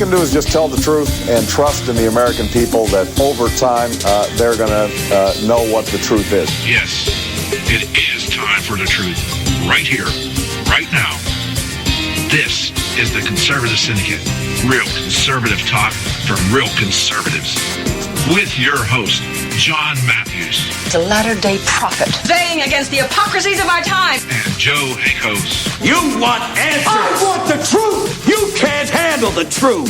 can do is just tell the truth and trust in the American people that over time they're going to know what the truth is. Yes, it is time for the truth. Right here, right now. This is the Conservative Syndicate. Real conservative talk from real conservatives. With your host, John Matthews. The latter-day prophet. Baying against the hypocrisies of our time. And Joe Hakos. You want answers. I want the truth. You can't handle the truth.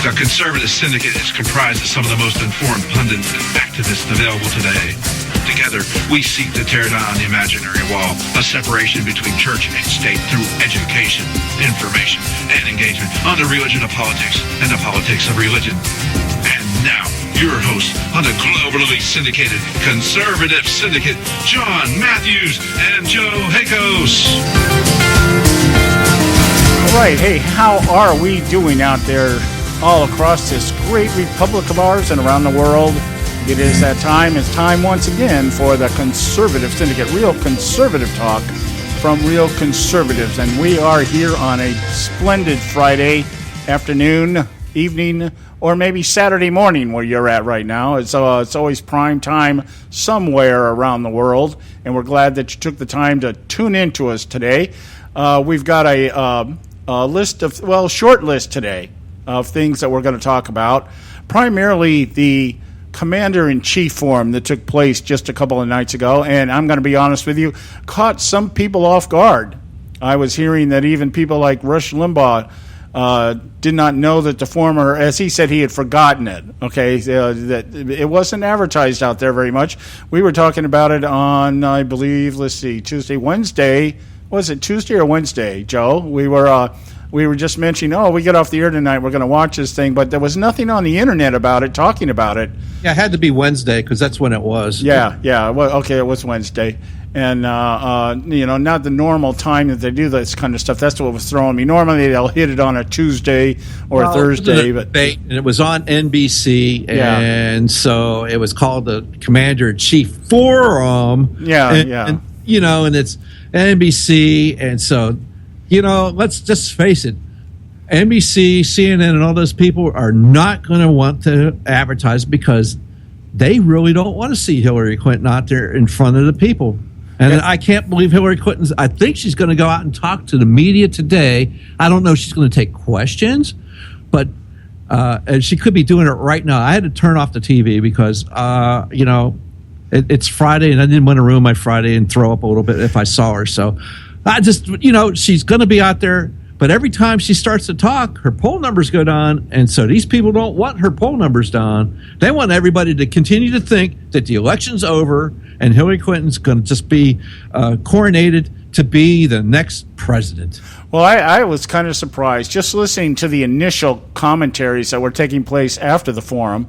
The Conservative Syndicate is comprised of some of the most informed pundits and activists available today. Together, we seek to tear down the imaginary wall, a separation between church and state through education, information, and engagement on the religion of politics and the politics of religion. And now, your hosts on the globally syndicated Conservative Syndicate, John Matthews and Joe Hakos. All right, hey, how are we doing out there all across this great republic of ours and around the world? It is that time. It's time once again for the Conservative Syndicate, real conservative talk from real conservatives. And we are here on a splendid Friday afternoon, evening, or maybe Saturday morning where you're at right now. It's always prime time somewhere around the world, and we're glad that you took the time to tune in to us today. We've got a short list today of things that we're going to talk about, primarily the Commander-in-Chief Forum that took place just a couple of nights ago, and I'm going to be honest with you, caught some people off guard. I was hearing that even people like Rush Limbaugh did not know that the former, as he said, he had forgotten it. Okay, that it wasn't advertised out there very much. We were talking about it on, I believe, Wednesday. Was it Tuesday or Wednesday, Joe? We were just mentioning, we get off the air tonight, we're going to watch this thing, but there was nothing on the internet about it, talking about it. Yeah, it had to be Wednesday because that's when it was. Yeah. Well, okay, it was Wednesday. And, not the normal time that they do this kind of stuff. That's what was throwing me. Normally, they'll hit it on a Tuesday or a Thursday. And it was on NBC, and so it was called the Commander-in-Chief Forum. And it's NBC, and so... let's just face it. NBC, CNN, and all those people are not going to want to advertise because they really don't want to see Hillary Clinton out there in front of the people. And I can't believe Hillary Clinton's... I think she's going to go out and talk to the media today. I don't know if she's going to take questions, but and she could be doing it right now. I had to turn off the TV because, it's Friday, and I didn't want to ruin my Friday and throw up a little bit if I saw her. So... I just, she's going to be out there, but every time she starts to talk, her poll numbers go down, and so these people don't want her poll numbers down. They want everybody to continue to think that the election's over and Hillary Clinton's going to just be coronated to be the next president. Well, I was kind of surprised just listening to the initial commentaries that were taking place after the forum,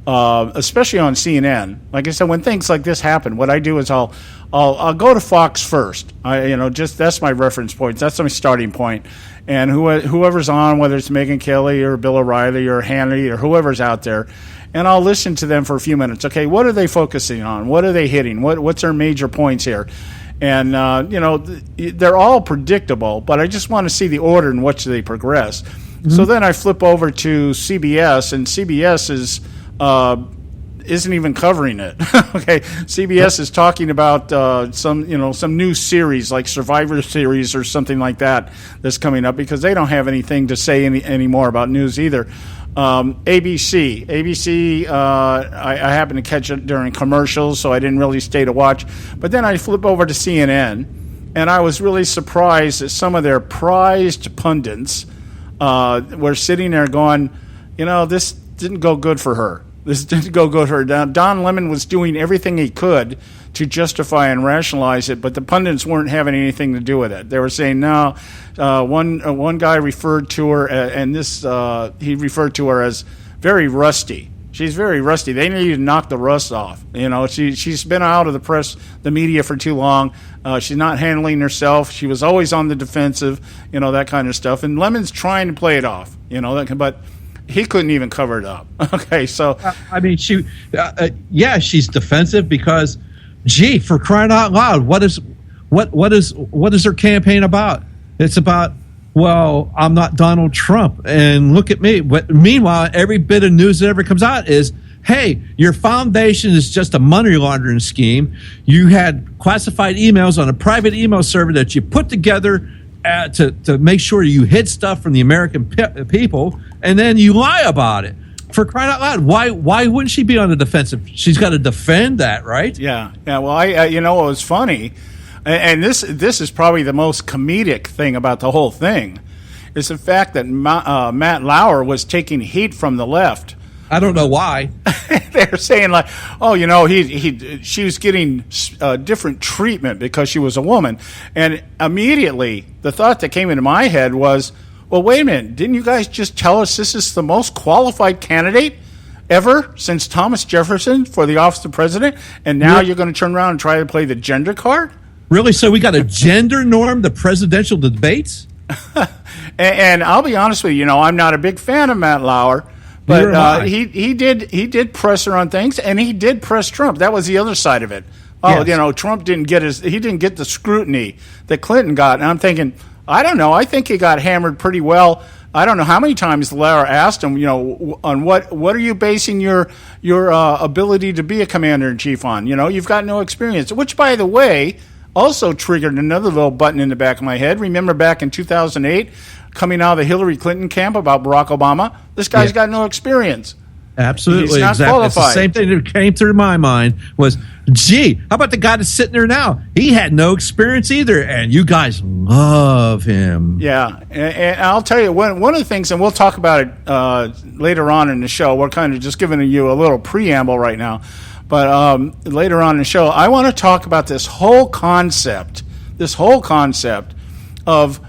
especially on CNN. Like I said, when things like this happen, what I do is I'll go to Fox first. That's my reference point. That's my starting point. And whoever's on, whether it's Megyn Kelly or Bill O'Reilly or Hannity or whoever's out there, and I'll listen to them for a few minutes. Okay, what are they focusing on? What are they hitting? What's their major points here? And they're all predictable, but I just want to see the order in which they progress. Mm-hmm. So then I flip over to CBS, and CBS isn't even covering it. Okay, CBS is talking about some new series like Survivor Series or something like that that's coming up because they don't have anything to say anymore about news either. ABC, I happened to catch it during commercials, so I didn't really stay to watch. But then I flip over to CNN, and I was really surprised that some of their prized pundits were sitting there going, this didn't go good for her. This didn't go good for her. Don Lemon was doing everything he could to justify and rationalize it, but the pundits weren't having anything to do with it. They were saying, no, one guy referred to her, he referred to her as very rusty. She's very rusty. They need to knock the rust off. She's been out of the press, the media for too long. She's not handling herself. She was always on the defensive, that kind of stuff. And Lemon's trying to play it off, but he couldn't even cover it up. Okay, so she's defensive because, gee, for crying out loud, what is her campaign about? It's about well, I'm not Donald Trump, and look at me. But meanwhile, every bit of news that ever comes out is, hey, your foundation is just a money laundering scheme. You had classified emails on a private email server that you put together to make sure you hid stuff from the American people, and then you lie about it. For crying out loud, why wouldn't she be on the defensive? She's got to defend that, right? Yeah. Well, I you know, it was funny, and this is probably the most comedic thing about the whole thing, is the fact that Matt Lauer was taking heat from the left. I don't know why. They're saying like, oh, you know, she was getting different treatment because she was a woman, and immediately the thought that came into my head was, well, wait a minute, didn't you guys just tell us this is the most qualified candidate ever since Thomas Jefferson for the office of president, and now you're going to turn around and try to play the gender card? Really? So we got to gender norm the presidential debates? and I'll be honest with you, I'm not a big fan of Matt Lauer. But he did press her on things, and he did press Trump. That was the other side of it. Oh, yes. Trump didn't get the scrutiny that Clinton got. And I'm thinking, I don't know. I think he got hammered pretty well. I don't know how many times Lauer asked him, on what are you basing your ability to be a commander in chief on? You've got no experience. Which, by the way, also triggered another little button in the back of my head. Remember back in 2008? Coming out of the Hillary Clinton camp about Barack Obama, this guy's got no experience. Absolutely, he's not exactly. qualified. It's the same thing that came through my mind was, gee, how about the guy that's sitting there now? He had no experience either, and you guys love him. Yeah, and I'll tell you, one of the things, and we'll talk about it later on in the show. We're kind of just giving you a little preamble right now, but later on in the show, I want to talk about this whole concept of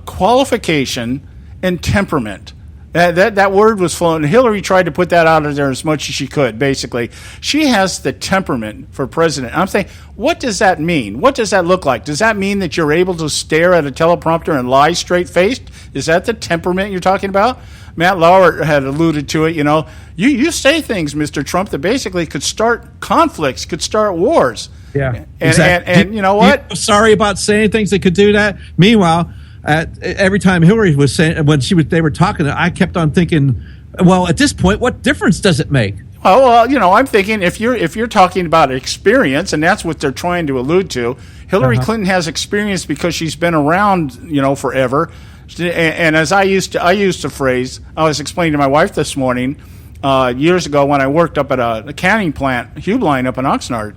qualification and temperament. That word was flown. Hillary tried to put that out of there as much as she could, basically. She has the temperament for president. I'm saying, what does that mean? What does that look like? Does that mean that you're able to stare at a teleprompter and lie straight-faced? Is that the temperament you're talking about? Matt Lauer had alluded to it, You say things, Mr. Trump, that basically could start conflicts, could start wars. Yeah, exactly. And you know what? Sorry about saying things that could do that. Meanwhile, every time Hillary was saying, they were talking, I kept on thinking, well, at this point, what difference does it make? Well, I'm thinking if you're talking about experience, and that's what they're trying to allude to, Hillary Clinton has experience because she's been around, forever. And as I used to phrase, I was explaining to my wife this morning, years ago when I worked up at a canning plant, Hubline up in Oxnard.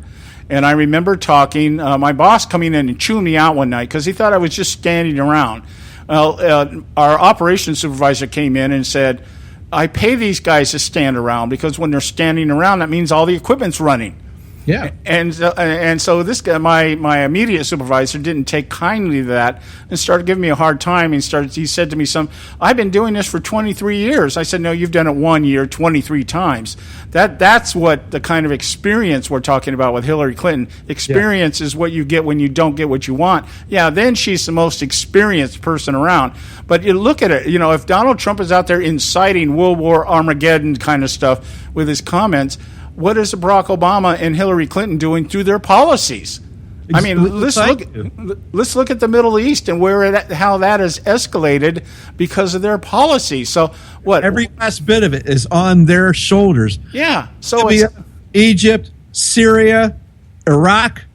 And I remember talking, my boss coming in and chewing me out one night because he thought I was just standing around. Well, our operations supervisor came in and said, I pay these guys to stand around because when they're standing around, that means all the equipment's running. Yeah. And so this guy, my immediate supervisor, didn't take kindly to that and started giving me a hard time. He said to me, I've been doing this for 23 years. I said, no, you've done it 1 year, 23 times. That's what the kind of experience we're talking about with Hillary Clinton. Experience is what you get when you don't get what you want. Yeah, then she's the most experienced person around. But you look at it, if Donald Trump is out there inciting World War Armageddon kind of stuff with his comments, what is Barack Obama and Hillary Clinton doing through their policies? I mean, let's look at the Middle East and how that has escalated because of their policies. So what? Every last bit of it is on their shoulders. Yeah. So Libya, Egypt, Syria, Iraq.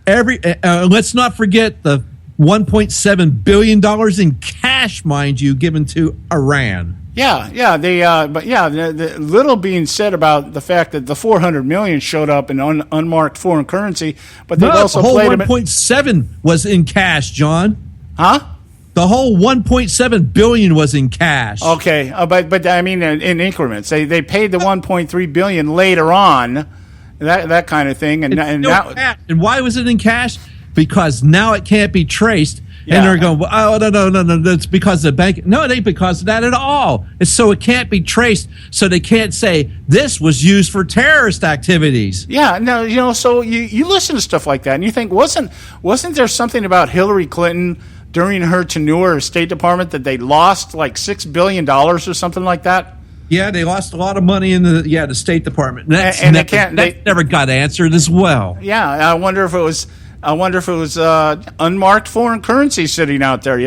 Let's not forget the $1.7 billion in cash, mind you, given to Iran. Yeah. The little being said about the fact that the $400 million showed up in unmarked foreign currency, but they also the whole played 1.7 was in cash, John. Huh? The whole 1.7 billion was in cash. Okay, but I mean in increments. They paid the 1.3 billion later on, that kind of thing, and now. And why was it in cash? Because now it can't be traced. Yeah. And they're going, oh, no, that's because of the bank. No, it ain't because of that at all. It's so it can't be traced, so they can't say this was used for terrorist activities. Yeah, no, so you listen to stuff like that, and you think, wasn't there something about Hillary Clinton during her tenure as State Department that they lost like $6 billion or something like that? Yeah, they lost a lot of money in the State Department. They never got answered as well. Yeah, I wonder if it was I wonder if it was unmarked foreign currency sitting out there,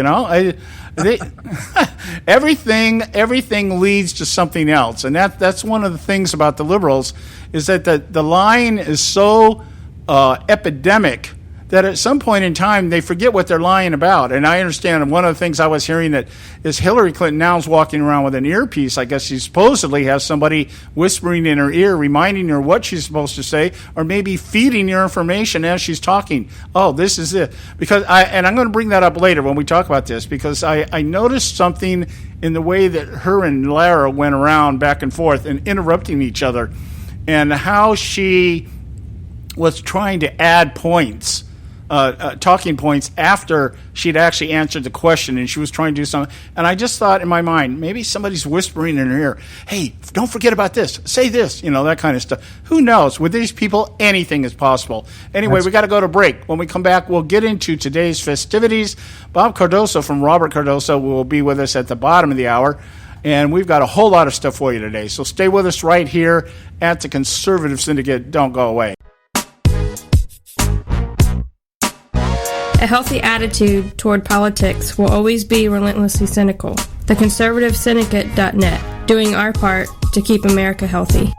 everything leads to something else. And that's one of the things about the liberals is that the lying is so epidemic that at some point in time they forget what they're lying about. And I understand one of the things I was hearing that is Hillary Clinton now is walking around with an earpiece. I guess she supposedly has somebody whispering in her ear, reminding her what she's supposed to say, or maybe feeding her information as she's talking. Oh, this is it. And I'm going to bring that up later when we talk about this, because I noticed something in the way that her and Lara went around back and forth and interrupting each other, and how she was trying to add points, talking points after she'd actually answered the question, and she was trying to do something. And I just thought in my mind, maybe somebody's whispering in her ear, hey, don't forget about this, say this, that kind of stuff. Who knows? With these people, anything is possible. Anyway, we got to go to break. When we come back, we'll get into today's festivities. Bob Cardoso from Robert Cardoso will be with us at the bottom of the hour, and we've got a whole lot of stuff for you today. So stay with us right here at the Conservative Syndicate. Don't go away. A healthy attitude toward politics will always be relentlessly cynical. TheConservativeSyndicate.net, doing our part to keep America healthy.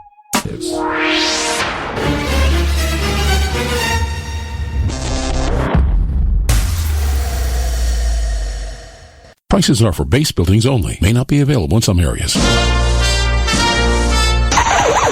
Prices are for base buildings only. May not be available in some areas.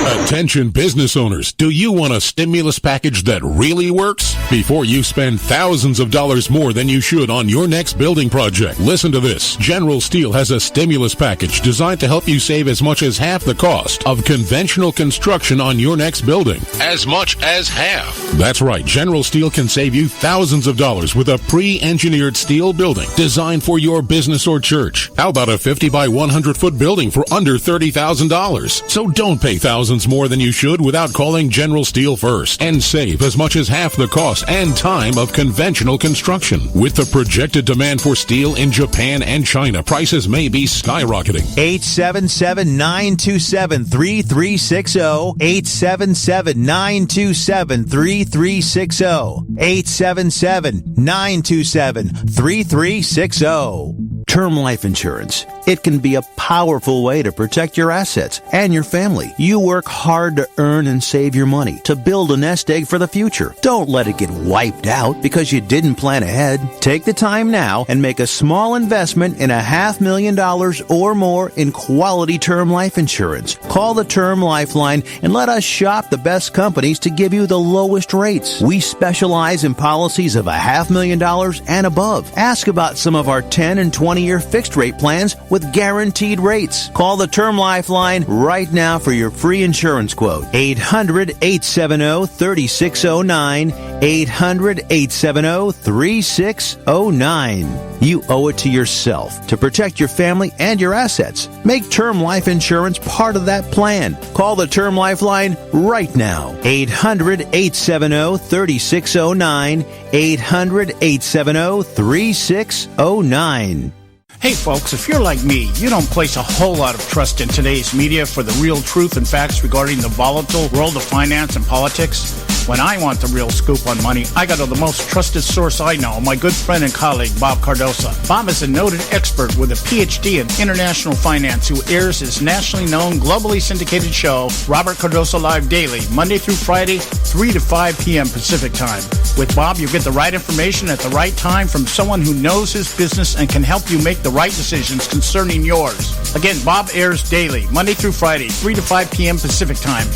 Attention business owners, do you want a stimulus package that really works? Before you spend thousands of dollars more than you should on your next building project, listen to this. General Steel has a stimulus package designed to help you save as much as half the cost of conventional construction on your next building. As much as half. That's right, General Steel can save you thousands of dollars with a pre-engineered steel building designed for your business or church. How about a 50 by 100 foot building for under $30,000? So don't pay thousands more than you should without calling General Steel first, and save as much as half the cost and time of conventional construction. With the projected demand for steel in Japan and China, prices may be skyrocketing. 877-927-3360. 877-927-3360. 877-927-3360. Term life insurance. It can be a powerful way to protect your assets and your family. You work hard to earn and save your money to build a nest egg for the future. Don't let it get wiped out because you didn't plan ahead. Take the time now and make a small investment in $500,000 or more in quality term life insurance. Call the Term Lifeline and let us shop the best companies to give you the lowest rates. We specialize in policies of $500,000 and above. Ask about some of our 10 and 20-year fixed rate plans with guaranteed rates. Call the Term Lifeline right now for your free insurance quote. 800-870-3609. 800-870-3609. You owe it to yourself to protect your family and your assets. Make term life insurance part of that plan. Call the Term Lifeline right now. 800-870-3609. 800-870-3609. Hey folks, if you're like me, you don't place a whole lot of trust in today's media for the real truth and facts regarding the volatile world of finance and politics. When I want the real scoop on money, I go to the most trusted source I know, my good friend and colleague, Bob Cardoso. Bob is a noted expert with a PhD in international finance who airs his nationally known, globally syndicated show, Robert Cardoso Live Daily, Monday through Friday, 3 to 5 p.m. Pacific Time. With Bob, you get the right information at the right time from someone who knows his business and can help you make the right decisions concerning yours. Again, Bob airs daily, Monday through Friday, 3 to 5 p.m. Pacific Time.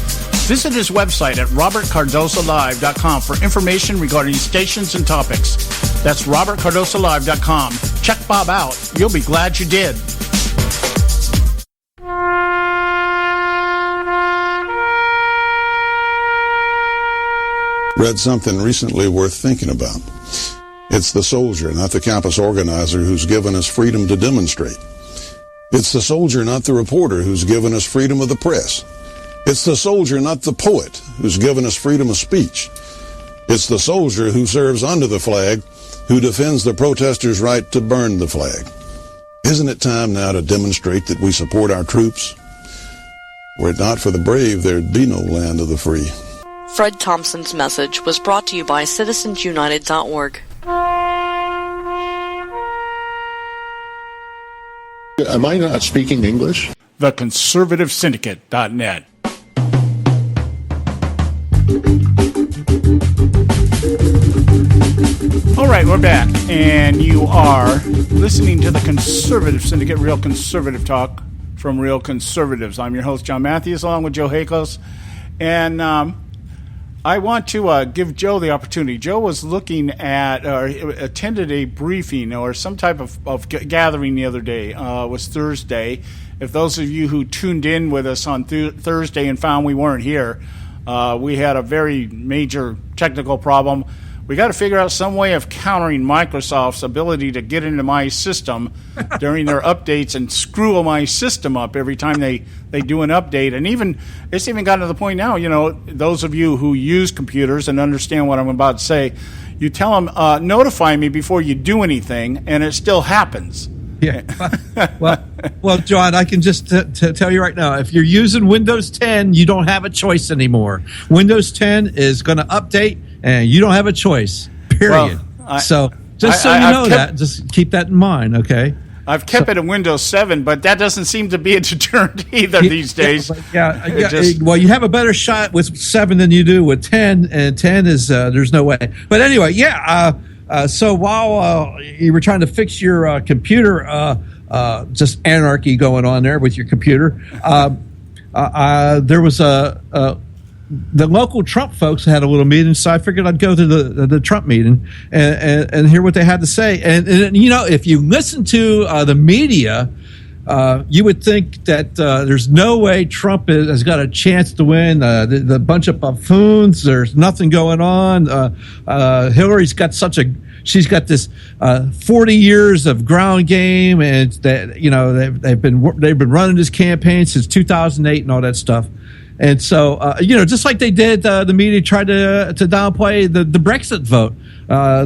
Visit his website at robertcardosolive.com for information regarding stations and topics. That's robertcardosolive.com. Check Bob out. You'll be glad you did. Read something recently worth thinking about. It's the soldier, not the campus organizer, who's given us freedom to demonstrate. It's the soldier, not the reporter, who's given us freedom of the press. It's the soldier, not the poet, who's given us freedom of speech. It's the soldier who serves under the flag, who defends the protesters' right to burn the flag. Isn't it time now to demonstrate that we support our troops? Were it not for the brave, there'd be no land of the free. Fred Thompson's message was brought to you by citizensunited.org. Am I not speaking English? TheConservativeSyndicate.net. All right, we're back, and you are listening to the Conservative Syndicate, real conservative talk from real conservatives. I'm your host, John Matthews, along with Joe Hakos, and I want to give Joe the opportunity. Joe was looking at, or attended a briefing or some type of gathering the other day. It was Thursday. If those of you who tuned in with us on Thursday and found we weren't here, we had a very major technical problem. We got to figure out some way of countering Microsoft's ability to get into my system during their updates and screw my system up every time they do an update. And it's even gotten to the point now, those of you who use computers and understand what I'm about to say, you tell them, notify me before you do anything, and it still happens. Yeah. Well, John, I can just tell you right now, if you're using Windows 10, you don't have a choice anymore. Windows 10 is going to update, and you don't have a choice, period. Well, just keep that in mind, okay? I've kept it in Windows 7, but that doesn't seem to be a deterrent either these days. Well, you have a better shot with 7 than you do with 10, and 10 is there's no way. But anyway, so while you were trying to fix your computer, just anarchy going on there with your computer, there was the local Trump folks had a little meeting, so I figured I'd go to the Trump meeting and hear what they had to say. And if you listen to the media, you would think that there's no way Trump has got a chance to win. The bunch of buffoons, there's nothing going on. Hillary's got she's got this 40 years of ground game, and they've been running this campaign since 2008 and all that stuff. And so, just like they did, the media tried to downplay the Brexit vote.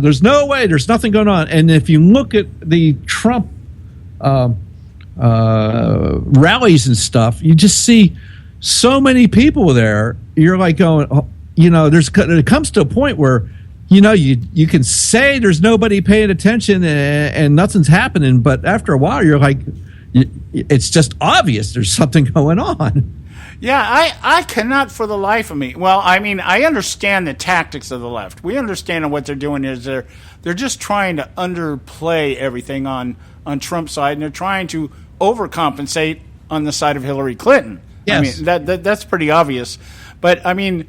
There's no way. There's nothing going on. And if you look at the Trump rallies and stuff, you just see so many people there. You're like going, it comes to a point where, you can say there's nobody paying attention and nothing's happening, but after a while, you're like, it's just obvious there's something going on. Yeah, I cannot for the life of me. Well, I mean, I understand the tactics of the left. We understand what they're doing is they're just trying to underplay everything on Trump's side, and they're trying to overcompensate on the side of Hillary Clinton. Yes. I mean, that's pretty obvious. But I mean,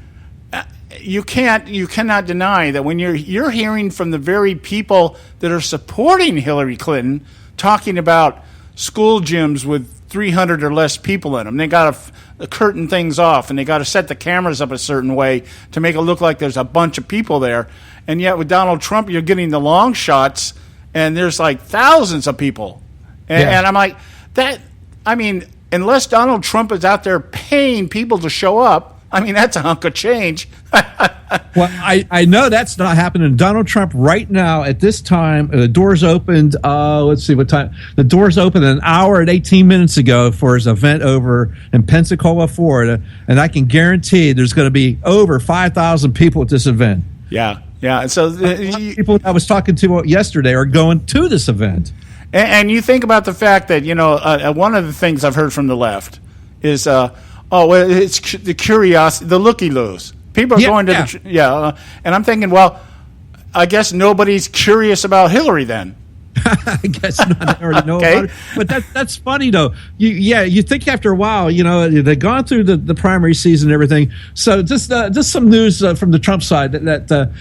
you cannot deny that when you're hearing from the very people that are supporting Hillary Clinton talking about school gyms with 300 or less people in them. They got to curtain things off, and they got to set the cameras up a certain way to make it look like there's a bunch of people there. And yet with Donald Trump, you're getting the long shots, and there's like thousands of people. And I'm like, unless Donald Trump is out there paying people to show up, I mean, that's a hunk of change. Well, I know that's not happening. Donald Trump right now at this time, the doors opened, let's see what time. The doors opened an hour and 18 minutes ago for his event over in Pensacola, Florida. And I can guarantee there's going to be over 5,000 people at this event. Yeah. And so people I was talking to yesterday are going to this event. And you think about the fact that, one of the things I've heard from the left is, it's the curiosity, the looky-loos. People are going to and I'm thinking, well, I guess nobody's curious about Hillary then. I guess not. I already know about it. But that's funny, though. You think after a while, they've gone through the primary season and everything. So just some news from the Trump side that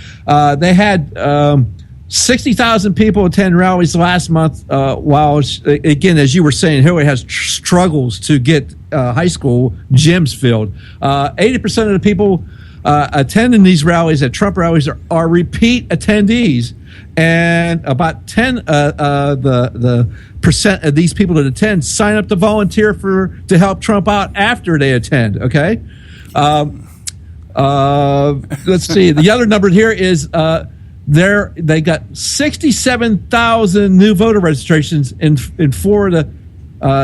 they had 60,000 people attend rallies last month, while, again, as you were saying, Hillary has struggles to get high school gyms filled. 80% of the people attending these rallies at Trump rallies are repeat attendees, and about 10 the percent of these people that attend sign up to volunteer to help Trump out after they attend. Okay, let's see. The other number here is they got 67,000 new voter registrations in Florida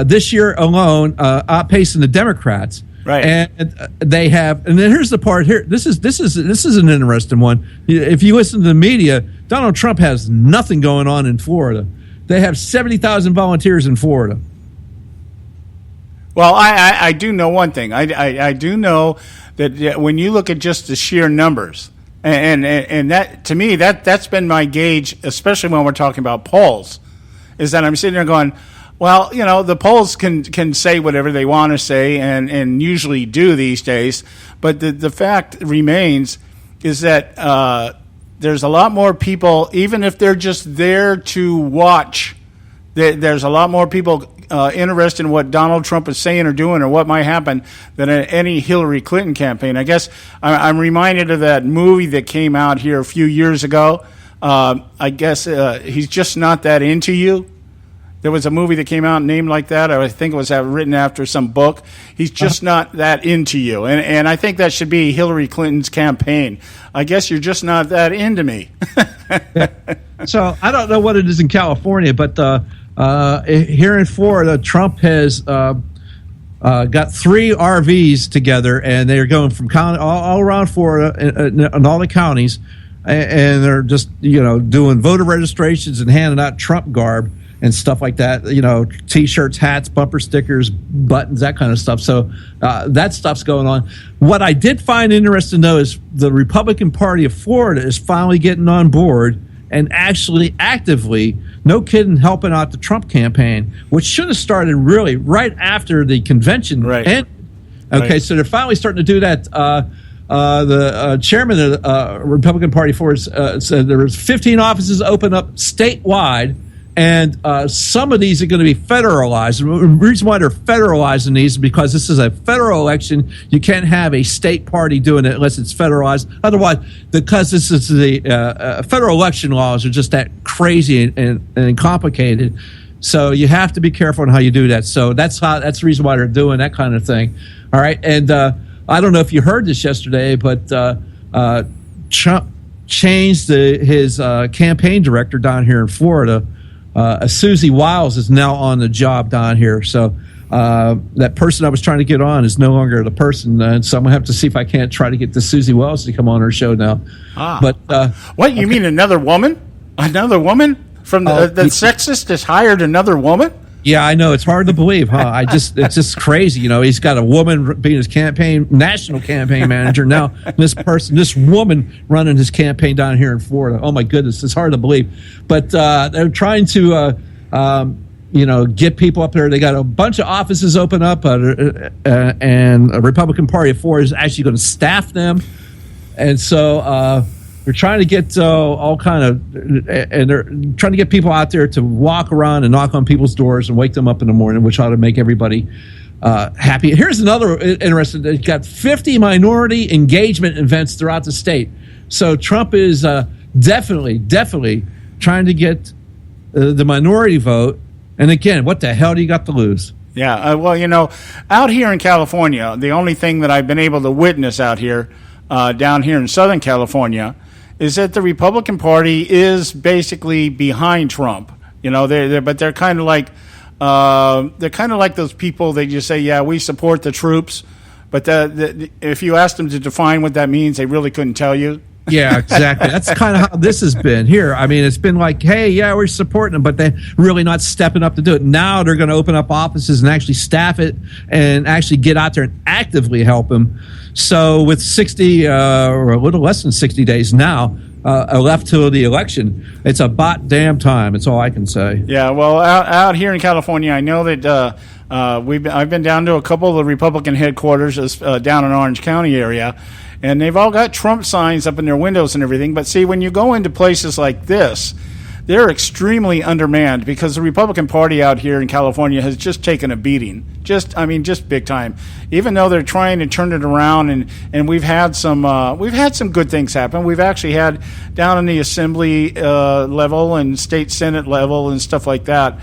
this year alone, outpacing the Democrats. Right. And they have, and then here's the part here. This is an interesting one. If you listen to the media, Donald Trump has nothing going on in Florida. They have 70,000 volunteers in Florida. Well, I do know one thing. I do know that when you look at just the sheer numbers, and that, to me, that's been my gauge, especially when we're talking about polls, is that I'm sitting there going, well, you know, the polls can say whatever they want to say and usually do these days, but the fact remains is that there's a lot more people, even if they're just there to watch, there's a lot more people interested in what Donald Trump is saying or doing or what might happen than any Hillary Clinton campaign. I guess I'm reminded of that movie that came out here a few years ago. I guess he's just not that into you. There was a movie that came out named like that. I think it was written after some book. He's just not that into you. And I think that should be Hillary Clinton's campaign. I guess you're just not that into me. So I don't know what it is in California, but here in Florida, Trump has got 3 RVs together, and they're going from all around Florida and all the counties, and they're just, you know, doing voter registrations and handing out Trump garb and stuff like that, you know, T-shirts, hats, bumper stickers, buttons, that kind of stuff. So that stuff's going on. What I did find interesting, though, is the Republican Party of Florida is finally getting on board and actually actively, no kidding, helping out the Trump campaign, which should have started really right after the convention ended. Okay, so they're finally starting to do that. The chairman of the Republican Party of Florida said there was 15 offices open up statewide, and some of these are going to be federalized. The reason why they're federalizing these is because this is a federal election. You can't have a state party doing it unless it's federalized. Otherwise, because this is the federal election laws are just that crazy and complicated. So you have to be careful on how you do that. So that's the reason why they're doing that kind of thing. All right, and I don't know if you heard this yesterday, but Trump changed his campaign director down here in Florida. Susie Wiles is now on the job down here. So that person I was trying to get on is no longer the person. And so I'm going to have to see if I can't try to get the Susie Wiles to come on our show now. But what, you mean another woman? Another woman? From the sexist has hired another woman? Yeah, I know. It's hard to believe, huh? It's just crazy. You know, he's got a woman being his national campaign manager. Now this woman running his campaign down here in Florida. Oh my goodness, it's hard to believe. But they're trying to, get people up there. They got a bunch of offices open up, and a Republican Party of Florida is actually going to staff them. And so they're trying to get and they're trying to get people out there to walk around and knock on people's doors and wake them up in the morning, which ought to make everybody happy. Here's another interesting. They've got 50 minority engagement events throughout the state. So Trump is definitely trying to get the minority vote. And again, what the hell do you got to lose? Yeah, well, out here in California, the only thing that I've been able to witness out here, down here in Southern California, is that the Republican Party is basically behind Trump. You know, they're kind of like those people that you say, yeah, we support the troops, but if you asked them to define what that means, they really couldn't tell you. Yeah, exactly. That's kind of how this has been here. I mean, it's been like, hey, yeah, we're supporting them, but they're really not stepping up to do it. Now they're going to open up offices and actually staff it and actually get out there and actively help them. So with 60 or a little less than 60 days now left till the election, it's about damn time. It's all I can say. Yeah, well, out here in California, I know that I've been down to a couple of the Republican headquarters down in Orange County area, and they've all got Trump signs up in their windows and everything. But see, when you go into places like this, they're extremely undermanned because the Republican Party out here in California has just taken a beating. Just big time. Even though they're trying to turn it around, and we've had some good things happen. We've actually had down in the Assembly level and state Senate level and stuff like that.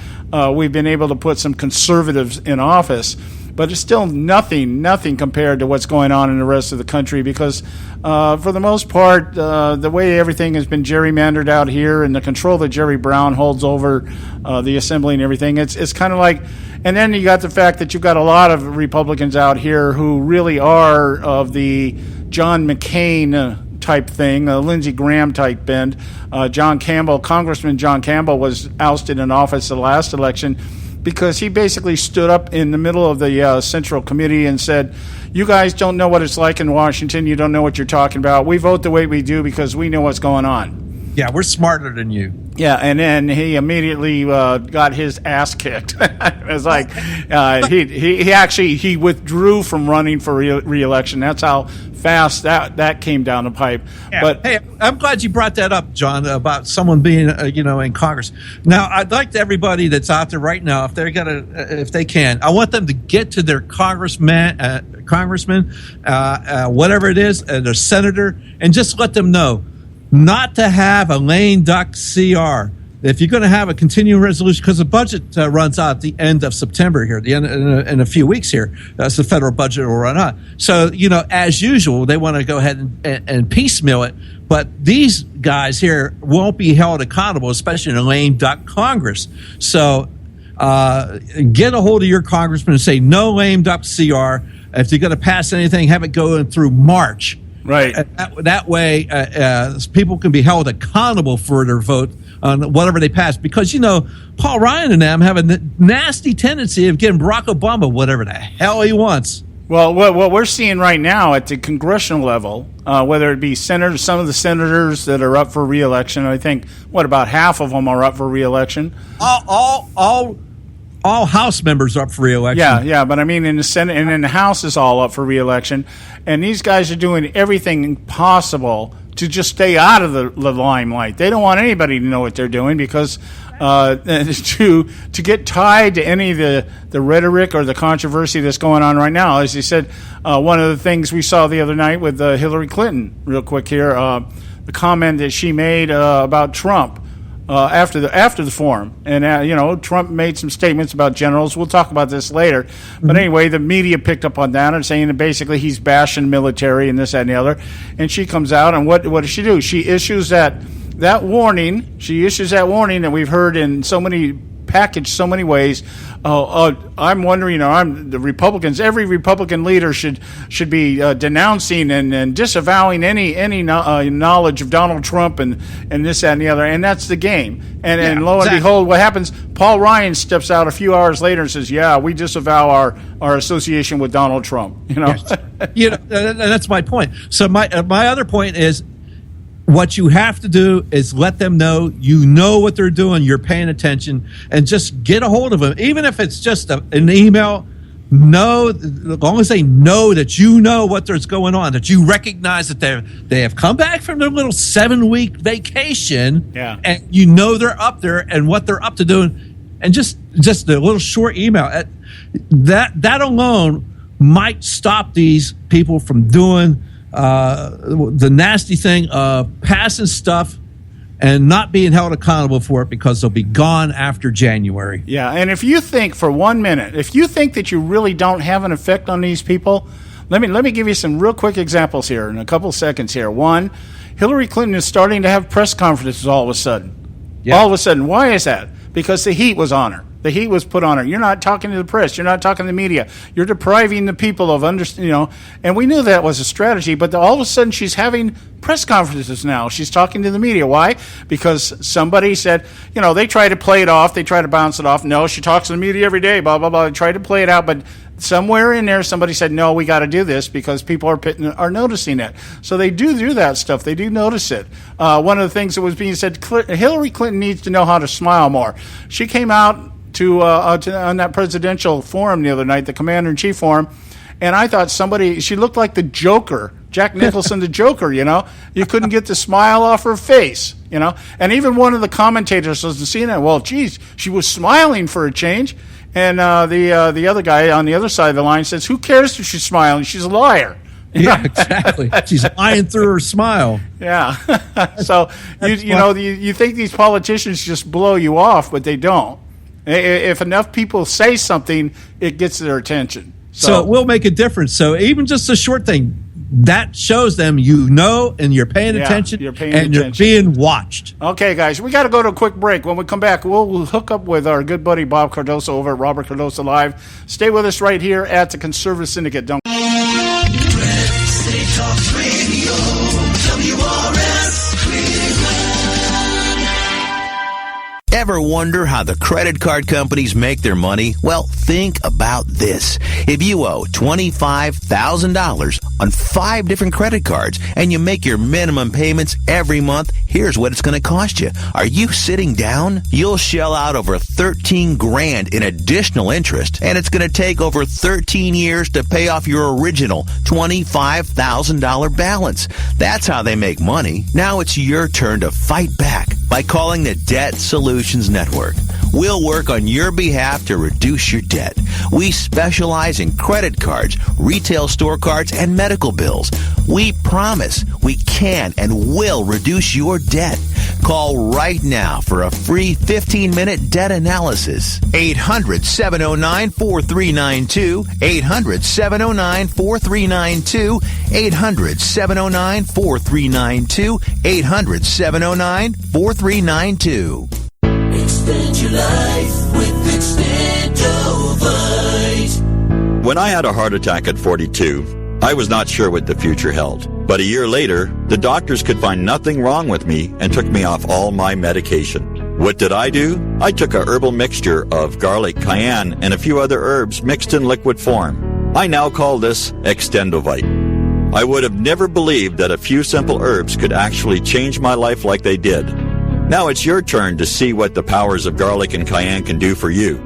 We've been able to put some conservatives in office. but it's still nothing compared to what's going on in the rest of the country because for the most part, the way everything has been gerrymandered out here and the control that Jerry Brown holds over the assembly and everything, it's kind of like, and then you got the fact that you've got a lot of Republicans out here who really are of the John McCain type thing, Lindsey Graham type bend. Congressman John Campbell was ousted in office the last election because he basically stood up in the middle of the Central Committee and said, you guys don't know what it's like in Washington. You don't know what you're talking about. We vote the way we do because we know what's going on. Yeah, we're smarter than you. Yeah, and then he immediately got his ass kicked. It was like he withdrew from running for re-election. That's how fast that came down the pipe. Yeah. But hey, I'm glad you brought that up, John, about someone being in Congress. Now, I'd like everybody that's out there right now, if they can, I want them to get to their congressman, whatever it is, their senator, and just let them know not to have a lame duck CR. If you're going to have a continuing resolution, because the budget runs out at the end of September here, in a few weeks here, that's the federal budget will run out. So, as usual, they want to go ahead and piecemeal it. But these guys here won't be held accountable, especially in a lame duck Congress. So get a hold of your congressman and say, no lame duck CR. If you're going to pass anything, have it go through March. Right. That way, people can be held accountable for their vote on whatever they pass. Because, Paul Ryan and them have a nasty tendency of getting Barack Obama whatever the hell he wants. Well, what we're seeing right now at the congressional level, whether it be senators, some of the senators that are up for re-election, I think, about half of them are up for re-election. All House members are up for re-election. Yeah, but I mean in the Senate and in the House is all up for re-election, and these guys are doing everything possible to just stay out of the limelight. They don't want anybody to know what they're doing because to get tied to any of the rhetoric or the controversy that's going on right now. As you said, one of the things we saw the other night with Hillary Clinton, real quick here, the comment that she made about Trump. After the forum, and Trump made some statements about generals. We'll talk about this later, but anyway, the media picked up on that and saying that basically he's bashing military and this, that, and the other. And she comes out and what does she do? She issues that warning. She issues that warning that we've heard in so many ways. I'm wondering, the Republicans, every Republican leader should be denouncing and disavowing any knowledge of Donald Trump and this, that, and the other. And that's the game. And lo and behold, what happens? Paul Ryan steps out a few hours later and says, yeah, we disavow our association with Donald Trump. That's my point. So my other point is, what you have to do is let them know you know what they're doing, you're paying attention, and just get a hold of them. Even if it's just an email, as long as they know that you know what there's going on, that you recognize that they have come back from their little 7-week vacation, and they're up there and what they're up to doing, and just a little short email. That alone might stop these people from doing the nasty thing of passing stuff and not being held accountable for it because they'll be gone after January. Yeah, and if you think for 1 minute, if you think that you really don't have an effect on these people, let me give you some real quick examples here in a couple seconds here. One, Hillary Clinton is starting to have press conferences all of a sudden. Yeah. All of a sudden. Why is that? Because the heat was on her. The heat was put on her. You're not talking to the press. You're not talking to the media. You're depriving the people of and we knew that was a strategy, but all of a sudden she's having press conferences now. She's talking to the media. Why? Because somebody said, they try to play it off. They try to bounce it off. No, she talks to the media every day, blah, blah, blah. They try to play it out, but somewhere in there somebody said, no, we got to do this because people are noticing it. So they do that stuff. They do notice it. One of the things that was being said, Hillary Clinton needs to know how to smile more. She came out on that presidential forum the other night, the Commander-in-Chief forum, and I thought she looked like the Joker, Jack Nicholson, the Joker, You couldn't get the smile off her face, And even one of the commentators was seeing that. Well, geez, she was smiling for a change. And the other guy on the other side of the line says, who cares if she's smiling? She's a liar. Yeah, exactly. She's lying through her smile. Yeah. So, you think these politicians just blow you off, but they don't. If enough people say something, it gets their attention. So it will make a difference. So even just a short thing, that shows them and you're paying attention, you're being watched. Okay, guys, we got to go to a quick break. When we come back, we'll hook up with our good buddy Bob Cardoso over at Robert Cardoso Live. Stay with us right here at the Conservative Syndicate. Don't. Talk Radio, WRS Ever wonder how the credit card companies make their money? Well, think about this. If you owe $25,000 on 5 different credit cards and you make your minimum payments every month, here's what it's going to cost you. Are you sitting down? You'll shell out over $13,000 in additional interest, and it's going to take over 13 years to pay off your original $25,000 balance. That's how they make money. Now it's your turn to fight back by calling the Debt Solutions Network. We'll work on your behalf to reduce your debt. We specialize in credit cards, retail store cards, and medical bills. We promise we can and will reduce your debt. Call right now for a free 15-minute debt analysis. 800-709-4392. 800-709-4392. 800-709-4392. 800-709-4392. Expand your life with Extendovite. When I had a heart attack at 42, I was not sure what the future held. But a year later, the doctors could find nothing wrong with me and took me off all my medication. What did I do? I took a herbal mixture of garlic, cayenne, and a few other herbs mixed in liquid form. I now call this Extendovite. I would have never believed that a few simple herbs could actually change my life like they did. Now it's your turn to see what the powers of garlic and cayenne can do for you.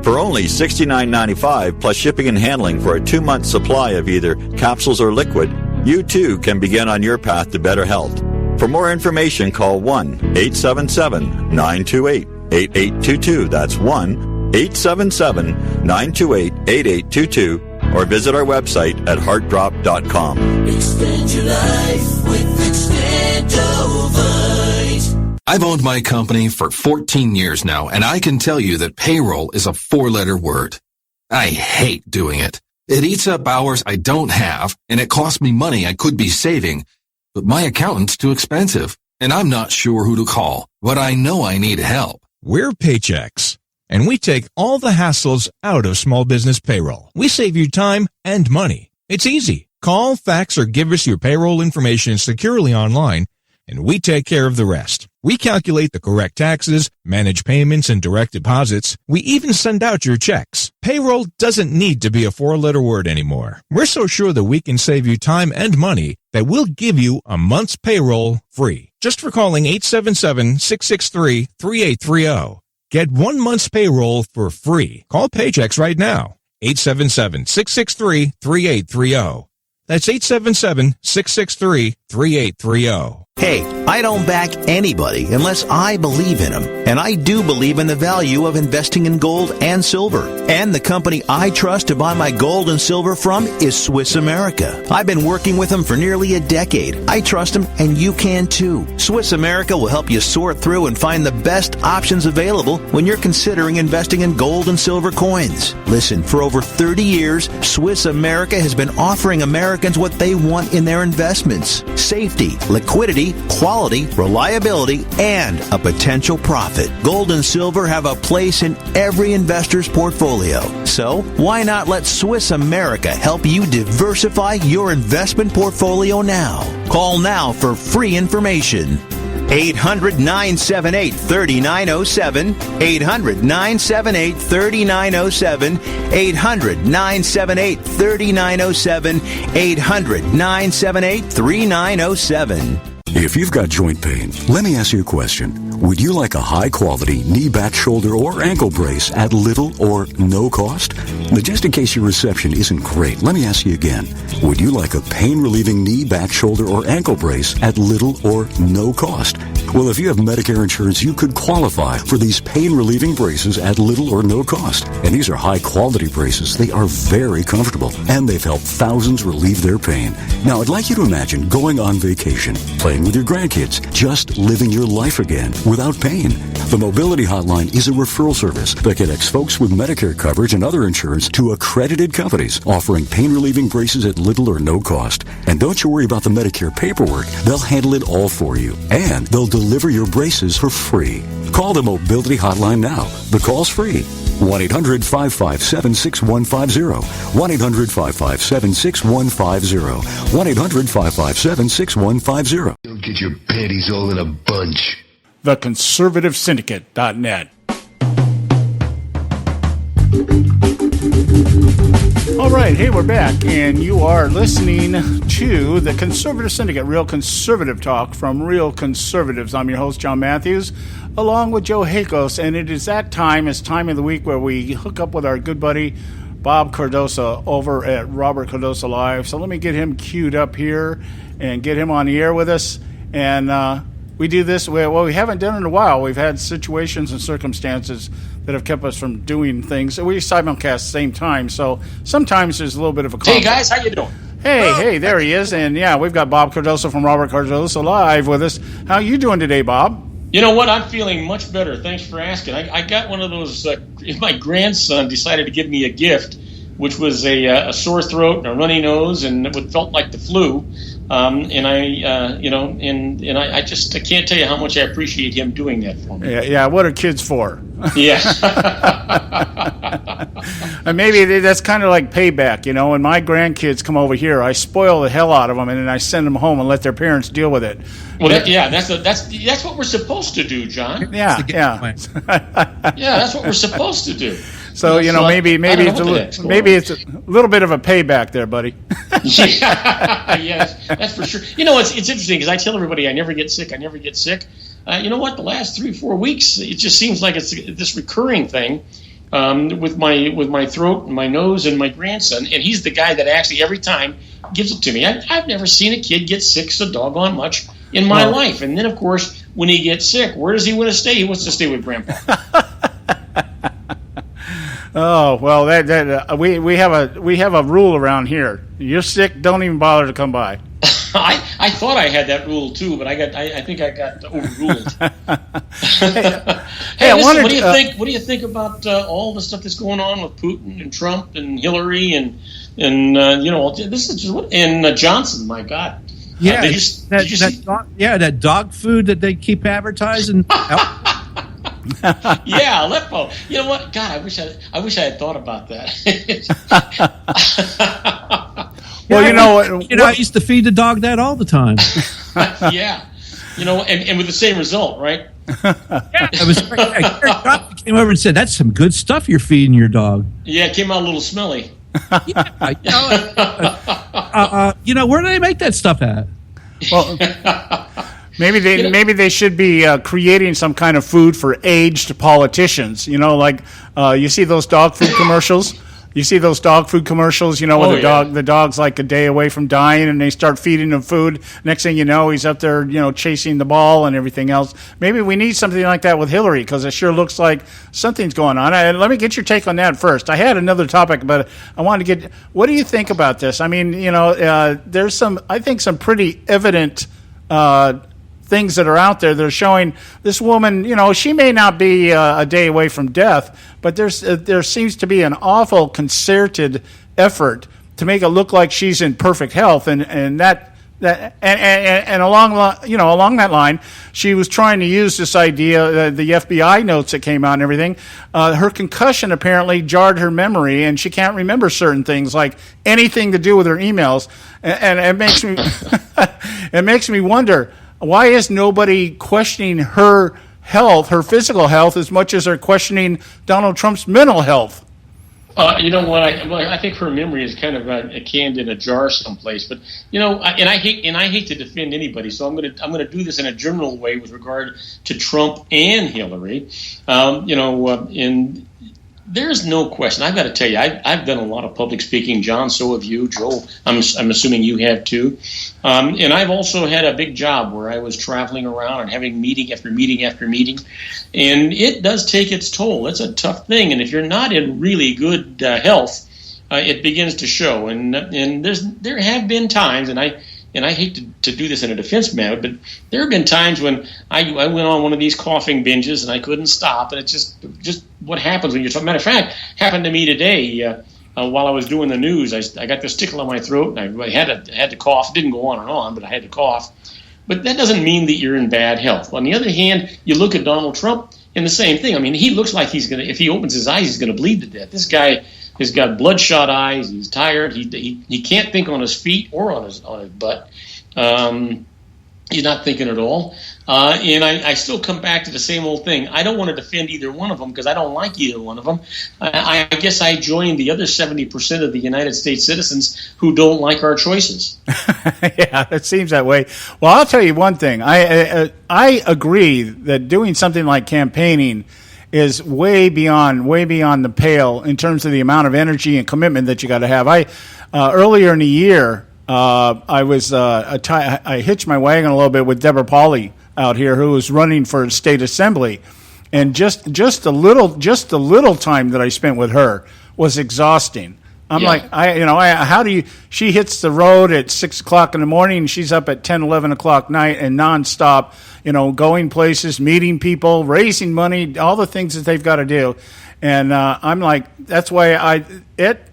For only $69.95 plus shipping and handling for a 2-month supply of either capsules or liquid, you too can begin on your path to better health. For more information, call 1-877-928-8822. That's 1-877-928-8822. Or visit our website at heartdrop.com. Expand your life with Extendovite. I've owned my company for 14 years now, and I can tell you that payroll is a 4-letter word. I hate doing it. It eats up hours I don't have, and it costs me money I could be saving. But my accountant's too expensive, and I'm not sure who to call, but I know I need help. We're Paychex, and we take all the hassles out of small business payroll. We save you time and money. It's easy. Call, fax, or give us your payroll information securely online, and we take care of the rest. We calculate the correct taxes, manage payments and direct deposits. We even send out your checks. Payroll doesn't need to be a 4-letter word anymore. We're so sure that we can save you time and money that we'll give you a month's payroll free. Just for calling 877-663-3830. Get 1 month's payroll for free. Call Paychex right now. 877-663-3830. That's 877-663-3830. Hey, I don't back anybody unless I believe in them. And I do believe in the value of investing in gold and silver. And the company I trust to buy my gold and silver from is Swiss America. I've been working with them for nearly a decade. I trust them, and you can too. Swiss America will help you sort through and find the best options available when you're considering investing in gold and silver coins. Listen, for over 30 years, Swiss America has been offering Americans what they want in their investments: safety, liquidity, quality, reliability, and a potential profit. Gold and silver have a place in every investor's portfolio. So, why not let Swiss America help you diversify your investment portfolio now? Call now for free information. 800-978-3907. 800-978-3907. 800-978-3907. 800-978-3907. If you've got joint pain, let me ask you a question. Would you like a high-quality knee, back, shoulder, or ankle brace at little or no cost? But just in case your reception isn't great, let me ask you again. Would you like a pain-relieving knee, back, shoulder, or ankle brace at little or no cost? Well, if you have Medicare insurance, you could qualify for these pain-relieving braces at little or no cost. And these are high-quality braces. They are very comfortable, and they've helped thousands relieve their pain. Now, I'd like you to imagine going on vacation, playing with your grandkids, just living your life again without pain. The Mobility Hotline is a referral service that connects folks with Medicare coverage and other insurance to accredited companies offering pain-relieving braces at little or no cost. And don't you worry about the Medicare paperwork. They'll handle it all for you. And they'll deliver your braces for free. Call the Mobility Hotline now. The call's free. 1-800-557-6150. 1-800-557-6150. 1-800-557-6150. Don't get your panties all in a bunch. TheConservativeSyndicate.net. All right, hey, we're back, and you are listening to the Conservative Syndicate, real conservative talk from real conservatives. I'm your host, John Matthews, along with Joe Hakos, and it is that time, it's time of the week where we hook up with our good buddy, Bob Cardosa, over at Robert Cardosa Live. So let me get him queued up here and get him on the air with us. And we do this, well, we haven't done it in a while. We've had situations and circumstances that have kept us from doing things. We simulcast at the same time, so sometimes there's a little bit of a conflict. Hey, guys, how you doing? Hey, there he is. And, yeah, we've got Bob Cardosa from Robert Cardosa Live with us. How are you doing today, Bob? You know what? I'm feeling much better. Thanks for asking. I got one of those, my grandson decided to give me a gift, which was a sore throat and a runny nose, and it felt like the flu. And I just can't tell you how much I appreciate him doing that for me. Yeah. What are kids for? Yeah. And maybe that's kind of like payback, you know. When my grandkids come over here, I spoil the hell out of them, and then I send them home and let their parents deal with it. Well, that's what we're supposed to do, John. Yeah. Yeah, that's what we're supposed to do. So maybe it's a little bit of a payback there, buddy. Yes, that's for sure. It's interesting because I tell everybody I never get sick. You know what? The last 3-4 weeks, it just seems like it's this recurring thing with my throat and my nose and my grandson, and he's the guy that actually every time gives it to me. I've never seen a kid get sick so doggone much in my life. And then, of course, when he gets sick, where does he want to stay? He wants to stay with Grandpa. Oh well, we have a rule around here. You're sick, don't even bother to come by. I thought I had that rule too, but I think I got overruled. Hey, listen, what do you think about all the stuff that's going on with Putin and Trump and Hillary and this is and Johnson? My God. Yeah, that dog food that they keep advertising. Yeah, Aleppo. You know what? God, I wish I had thought about that. Well, I used to feed the dog that all the time. Yeah, and with the same result, right? Yeah, it was. He came over and said, "That's some good stuff you're feeding your dog." Yeah, it came out a little smelly. Where do they make that stuff at? Well, maybe they should be creating some kind of food for aged politicians. Like you see those dog food commercials. Where the dog's like a day away from dying, and they start feeding him food. Next thing you know, he's up there, chasing the ball and everything else. Maybe we need something like that with Hillary, because it sure looks like something's going on. Let me get your take on that first. I had another topic, but I wanted to get. What do you think about this? I mean, there's some pretty evident things that are out there that are showing this woman, she may not be a day away from death, but there seems to be an awful concerted effort to make it look like she's in perfect health, and along that line, she was trying to use this idea, the FBI notes that came out and everything. Her concussion apparently jarred her memory, and she can't remember certain things, like anything to do with her emails, and it makes me it makes me wonder. Why is nobody questioning her health, her physical health, as much as they're questioning Donald Trump's mental health? You know what? I think her memory is kind of canned in a jar someplace. But I hate to defend anybody, so I'm gonna do this in a general way with regard to Trump and Hillary. And there's no question. I've got to tell you, I've done a lot of public speaking, John. So have you, Joel. I'm assuming you have too. And I've also had a big job where I was traveling around and having meeting after meeting after meeting. And it does take its toll. It's a tough thing. And if you're not in really good health, it begins to show. And there have been times, and I and I hate to do this in a defense manner, but there have been times when I went on one of these coughing binges and I couldn't stop, and it's just what happens when you're talking. Matter of fact, happened to me today while I was doing the news. I got this tickle in my throat, and I had to cough. It didn't go on and on, but I had to cough. But that doesn't mean that you're in bad health. On the other hand, you look at Donald Trump, and the same thing. I mean, he looks like if he opens his eyes, he's going to bleed to death. This guy has got bloodshot eyes. He's tired. He can't think on his feet or on his butt. He's not thinking at all. And I still come back to the same old thing. I don't want to defend either one of them because I don't like either one of them. I guess I joined the other 70% of the United States citizens who don't like our choices. Yeah, it seems that way. Well, I'll tell you one thing. I agree that doing something like campaigning is way beyond the pale in terms of the amount of energy and commitment that you got to have. Earlier in the year, I hitched my wagon a little bit with Deborah Pauley out here, who was running for state assembly, and just a little time that I spent with her was exhausting. I'm like, how do you? She hits the road at 6:00 in the morning, and she's up at 10, 11 o'clock night, and nonstop, going places, meeting people, raising money, all the things that they've got to do. And I'm like, that's why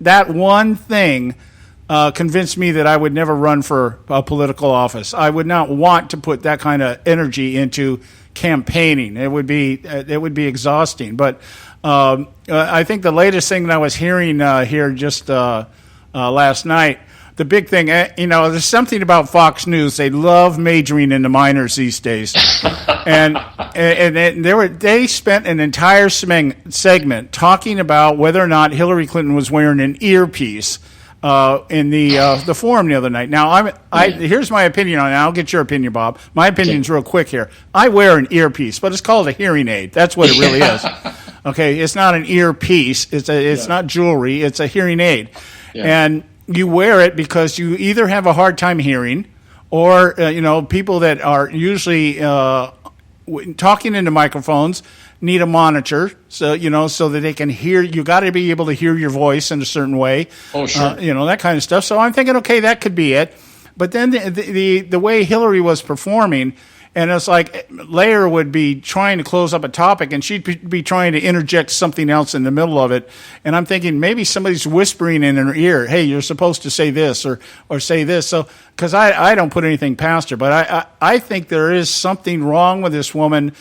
that one thing convinced me that I would never run for a political office. I would not want to put that kind of energy into campaigning. It would be exhausting. But I think the latest thing that I was hearing here just last night, the big thing, there's something about Fox News. They love majoring in the minors these days, and they spent an entire segment talking about whether or not Hillary Clinton was wearing an earpiece in the forum the other night. Now, here's my opinion on it. I'll get your opinion, Bob. My opinion's real quick here. I wear an earpiece, but it's called a hearing aid. That's what it really is. Okay, it's not an earpiece. It's not jewelry. It's a hearing aid, and you wear it because you either have a hard time hearing, or people that are usually talking into microphones need a monitor, so that they can hear. You got to be able to hear your voice in a certain way. Oh, sure. That kind of stuff. So I'm thinking, okay, that could be it. But then the way Hillary was performing, and it's like Lair would be trying to close up a topic, and she'd be trying to interject something else in the middle of it. And I'm thinking maybe somebody's whispering in her ear, "Hey, you're supposed to say this or say this." So because I don't put anything past her, but I think there is something wrong with this woman.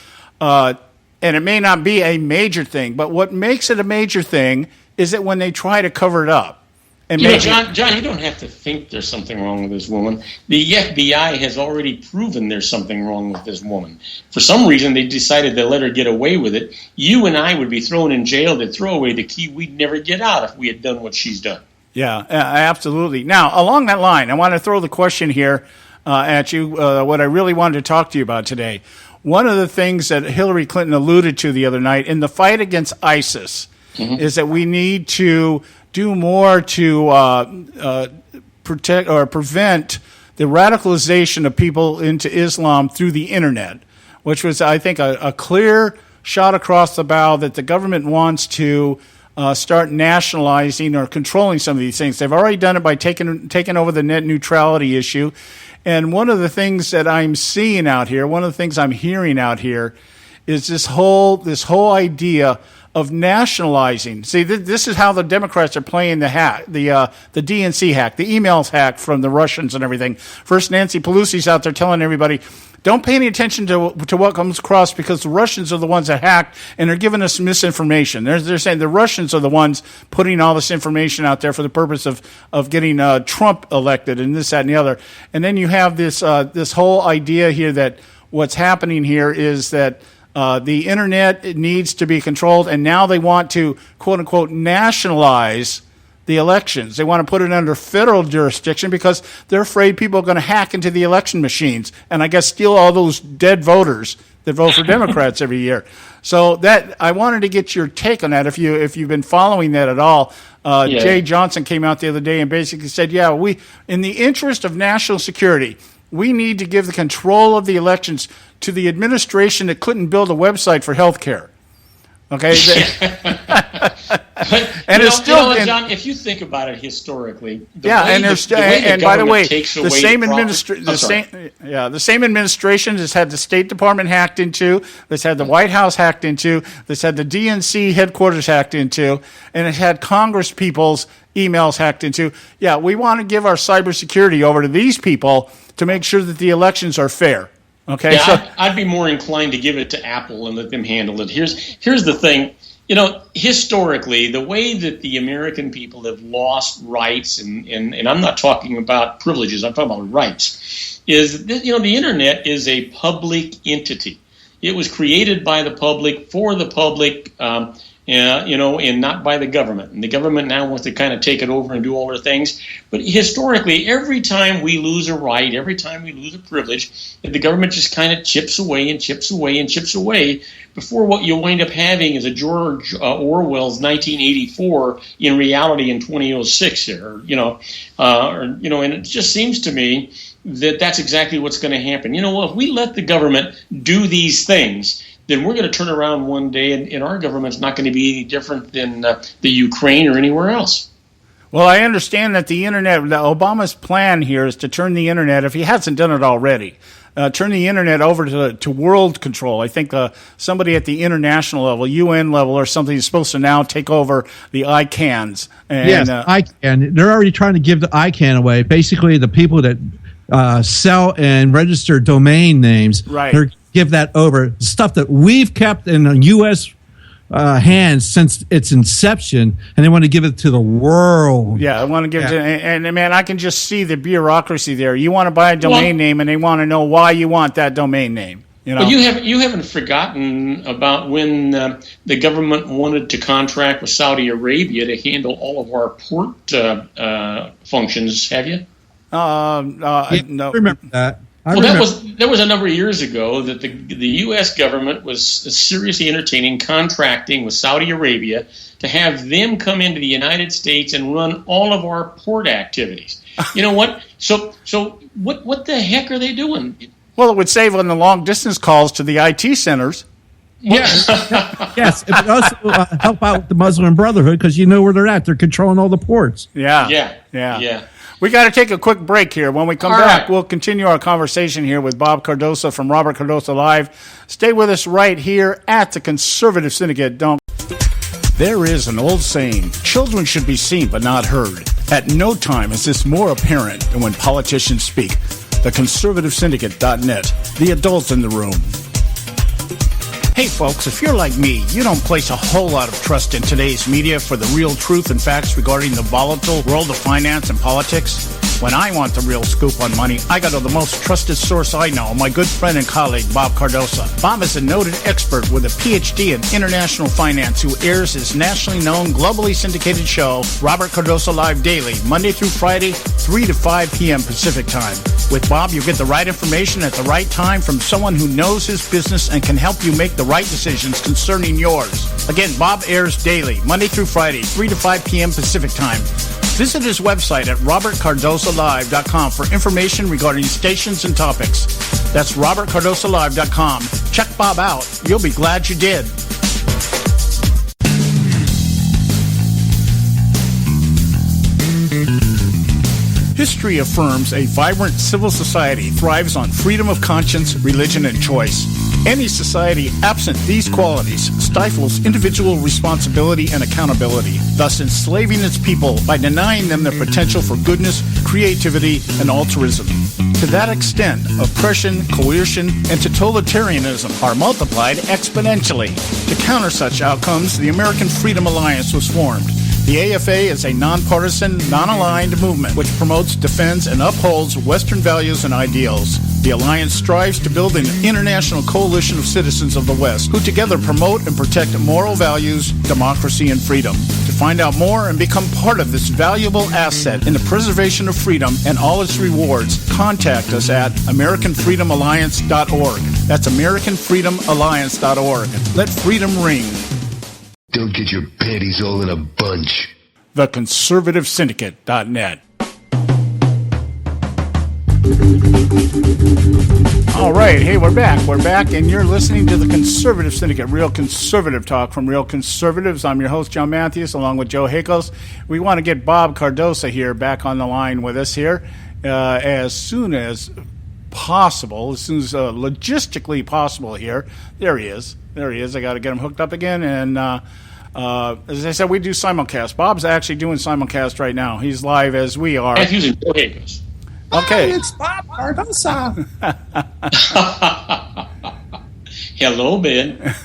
And it may not be a major thing, but what makes it a major thing is that when they try to cover it up. And John, you don't have to think there's something wrong with this woman. The FBI has already proven there's something wrong with this woman. For some reason, they decided to let her get away with it. You and I would be thrown in jail to throw away the key we'd never get out if we had done what she's done. Yeah, absolutely. Now, along that line, I want to throw the question here at you, what I really wanted to talk to you about today. One of the things that Hillary Clinton alluded to the other night in the fight against ISIS is that we need to do more to protect or prevent the radicalization of people into Islam through the internet, which was, I think, a clear shot across the bow that the government wants to start nationalizing or controlling some of these things. They've already done it by taking over the net neutrality issue. And one of the things that I'm seeing out here, one of the things I'm hearing out here, is this whole idea of nationalizing. See, this is how the Democrats are playing the hack, the DNC hack, the emails hack from the Russians and everything. First, Nancy Pelosi's out there telling everybody, don't pay any attention to what comes across because the Russians are the ones that hacked and they're giving us misinformation. They're saying the Russians are the ones putting all this information out there for the purpose of getting Trump elected and this, that, and the other. And then you have this whole idea here that what's happening here is that the internet needs to be controlled, and now they want to, quote unquote, nationalize the elections. They want to put it under federal jurisdiction because they're afraid people are going to hack into the election machines and I guess steal all those dead voters that vote for Democrats every year. So that I wanted to get your take on that if you've been following that at all. Jay Johnson came out the other day and basically said, we, in the interest of national security, we need to give the control of the elections to the administration that couldn't build a website for health care. Okay? And it's still, John, if you think about it historically, and by the way, the same administration has had the State Department hacked into, that's had the White House hacked into, that's had the DNC headquarters hacked into, and it had Congress people's emails hacked into. Yeah, we want to give our cybersecurity over to these people to make sure that the elections are fair. Okay, yeah, so I'd be more inclined to give it to Apple and let them handle it. Here's the thing. Historically, the way that the American people have lost rights, and I'm not talking about privileges, I'm talking about rights, is that, the internet is a public entity. It was created by the public, for the public, and not by the government. And the government now wants to kind of take it over and do all their things. But historically, every time we lose a right, every time we lose a privilege, the government just kind of chips away and chips away and chips away before what you wind up having is a George Orwell's 1984 in reality in 2006 here, and it just seems to me that that's exactly what's going to happen. If we let the government do these things, then we're going to turn around one day and our government's not going to be any different than the Ukraine or anywhere else. Well, I understand that Obama's plan here is to turn the internet, if he hasn't done it already, turn the internet over to world control. I think somebody at the international level, UN level or something, is supposed to now take over the ICANNs. Yes, ICANN. They're already trying to give the ICANN away. Basically, the people that sell and register domain names, right, they're give that over. Stuff that we've kept in U.S. Hands since its inception, and they want to give it to the world. Yeah, I want to give it to, and man, I can just see the bureaucracy there. You want to buy a domain name, and they want to know why you want that domain name. Well, you haven't forgotten about when the government wanted to contract with Saudi Arabia to handle all of our port functions, have you? No. I remember that. That was a number of years ago that the U.S. government was seriously entertaining contracting with Saudi Arabia to have them come into the United States and run all of our port activities. You know what? So what the heck are they doing? Well, it would save on the long distance calls to the IT centers. Yes, yes. It would also help out with the Muslim Brotherhood because you know where they're at. They're controlling all the ports. Yeah. We got to take a quick break here. When we come back, we'll continue our conversation here with Bob Cardoso from Robert Cardoso Live. Stay with us right here at the Conservative Syndicate. There is an old saying, children should be seen but not heard. At no time is this more apparent than when politicians speak. TheConservativeSyndicate.net, the adults in the room. Hey folks, if you're like me, you don't place a whole lot of trust in today's media for the real truth and facts regarding the volatile world of finance and politics. When I want the real scoop on money, I go to the most trusted source I know, my good friend and colleague, Bob Cardoso. Bob is a noted expert with a PhD in international finance who airs his nationally known, globally syndicated show, Robert Cardoso Live Daily, Monday through Friday, 3 to 5 p.m. Pacific Time. With Bob, you get the right information at the right time from someone who knows his business and can help you make the right decisions concerning yours. Again, Bob airs daily, Monday through Friday, 3 to 5 p.m. Pacific Time. Visit his website at robertcardosolive.com for information regarding stations and topics. That's robertcardosolive.com. Check Bob out. You'll be glad you did. History affirms a vibrant civil society thrives on freedom of conscience, religion, and choice. Any society absent these qualities stifles individual responsibility and accountability, thus enslaving its people by denying them their potential for goodness, creativity, and altruism. To that extent, oppression, coercion, and totalitarianism are multiplied exponentially. To counter such outcomes, the American Freedom Alliance was formed. The AFA is a nonpartisan, non-aligned movement which promotes, defends, and upholds Western values and ideals. The Alliance strives to build an international coalition of citizens of the West who together promote and protect moral values, democracy, and freedom. To find out more and become part of this valuable asset in the preservation of freedom and all its rewards, contact us at AmericanFreedomAlliance.org. That's AmericanFreedomAlliance.org. Let freedom ring. Don't get your panties all in a bunch. TheConservativeSyndicate.net. All right, hey, we're back, and you're listening to the Conservative Syndicate, real conservative talk from real conservatives. I'm your host, John Matthews, along with Joe Hakos. We want to get Bob Cardosa here back on the line with us here as soon as possible, as soon as logistically possible here. There he is. I got to get him hooked up again, and as I said, we do simulcast. Bob's actually doing simulcast right now. He's live as we are. Matthews and Joe Hakos. Okay. Hi, it's Bob Cardosa. Hello, Ben.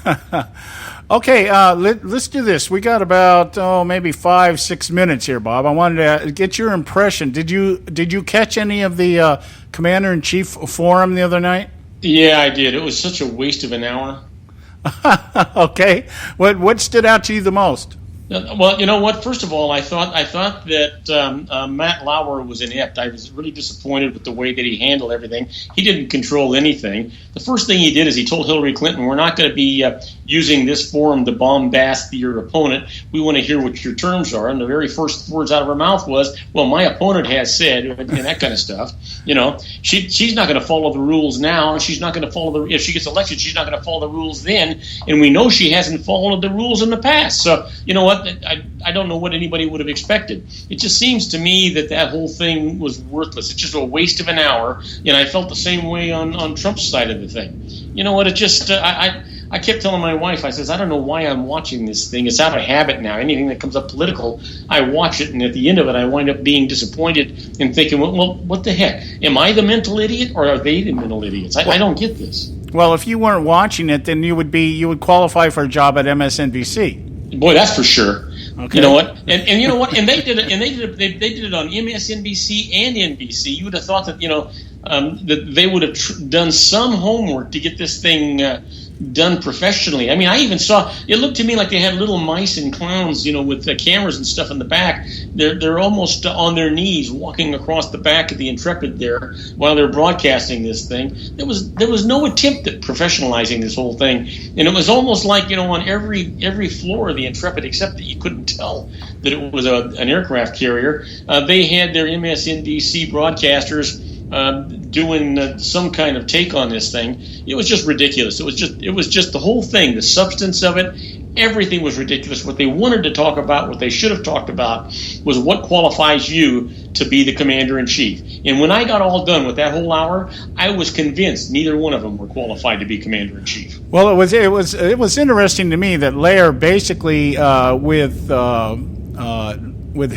Okay, let's do this. We got about maybe 5-6 minutes here, Bob. I wanted to get your impression. Did you catch any of the Commander-in-Chief forum the other night? Yeah, I did. It was such a waste of an hour. Okay, what stood out to you the most? Well, you know what? First of all, I thought that Matt Lauer was inept. I was really disappointed with the way that he handled everything. He didn't control anything. The first thing he did is he told Hillary Clinton, "We're not going to be using this forum to bombast your opponent. We want to hear what your terms are." And the very first words out of her mouth was, "Well, my opponent has said," and that kind of stuff. You know, she's not going to follow the rules now. She's not going to follow if she gets elected. She's not going to follow the rules then. And we know she hasn't followed the rules in the past. So you know what? I don't know what anybody would have expected. It just seems to me that whole thing was worthless. It's just a waste of an hour. And I felt the same way on Trump's side of the thing. You know what? It just I kept telling my wife, I says, I don't know why I'm watching this thing. It's out of habit now. Anything that comes up political, I watch it, and at the end of it, I wind up being disappointed and thinking, well, what the heck? Am I the mental idiot, or are they the mental idiots? I don't get this. Well, if you weren't watching it, then you would qualify for a job at MSNBC. Boy, that's for sure. Okay. You know what? And you know what? And they did it. And they did it on MSNBC and NBC. You would have thought that that they would have done some homework to get this thing done professionally. I mean, I even saw it looked to me like they had little mice and clowns, with cameras and stuff in the back. They're almost on their knees walking across the back of the Intrepid there while they're broadcasting this thing. There was no attempt at professionalizing this whole thing, and it was almost like on every floor of the Intrepid, except that you couldn't tell that it was an aircraft carrier. They had their MSNBC broadcasters doing some kind of take on this thing. It was just ridiculous. It was just the whole thing, the substance of it, everything was ridiculous. What they wanted to talk about, what they should have talked about, was what qualifies you to be the commander-in-chief. And when I got all done with that whole hour, I was convinced neither one of them were qualified to be commander-in-chief. Well, it was interesting to me that Lair basically with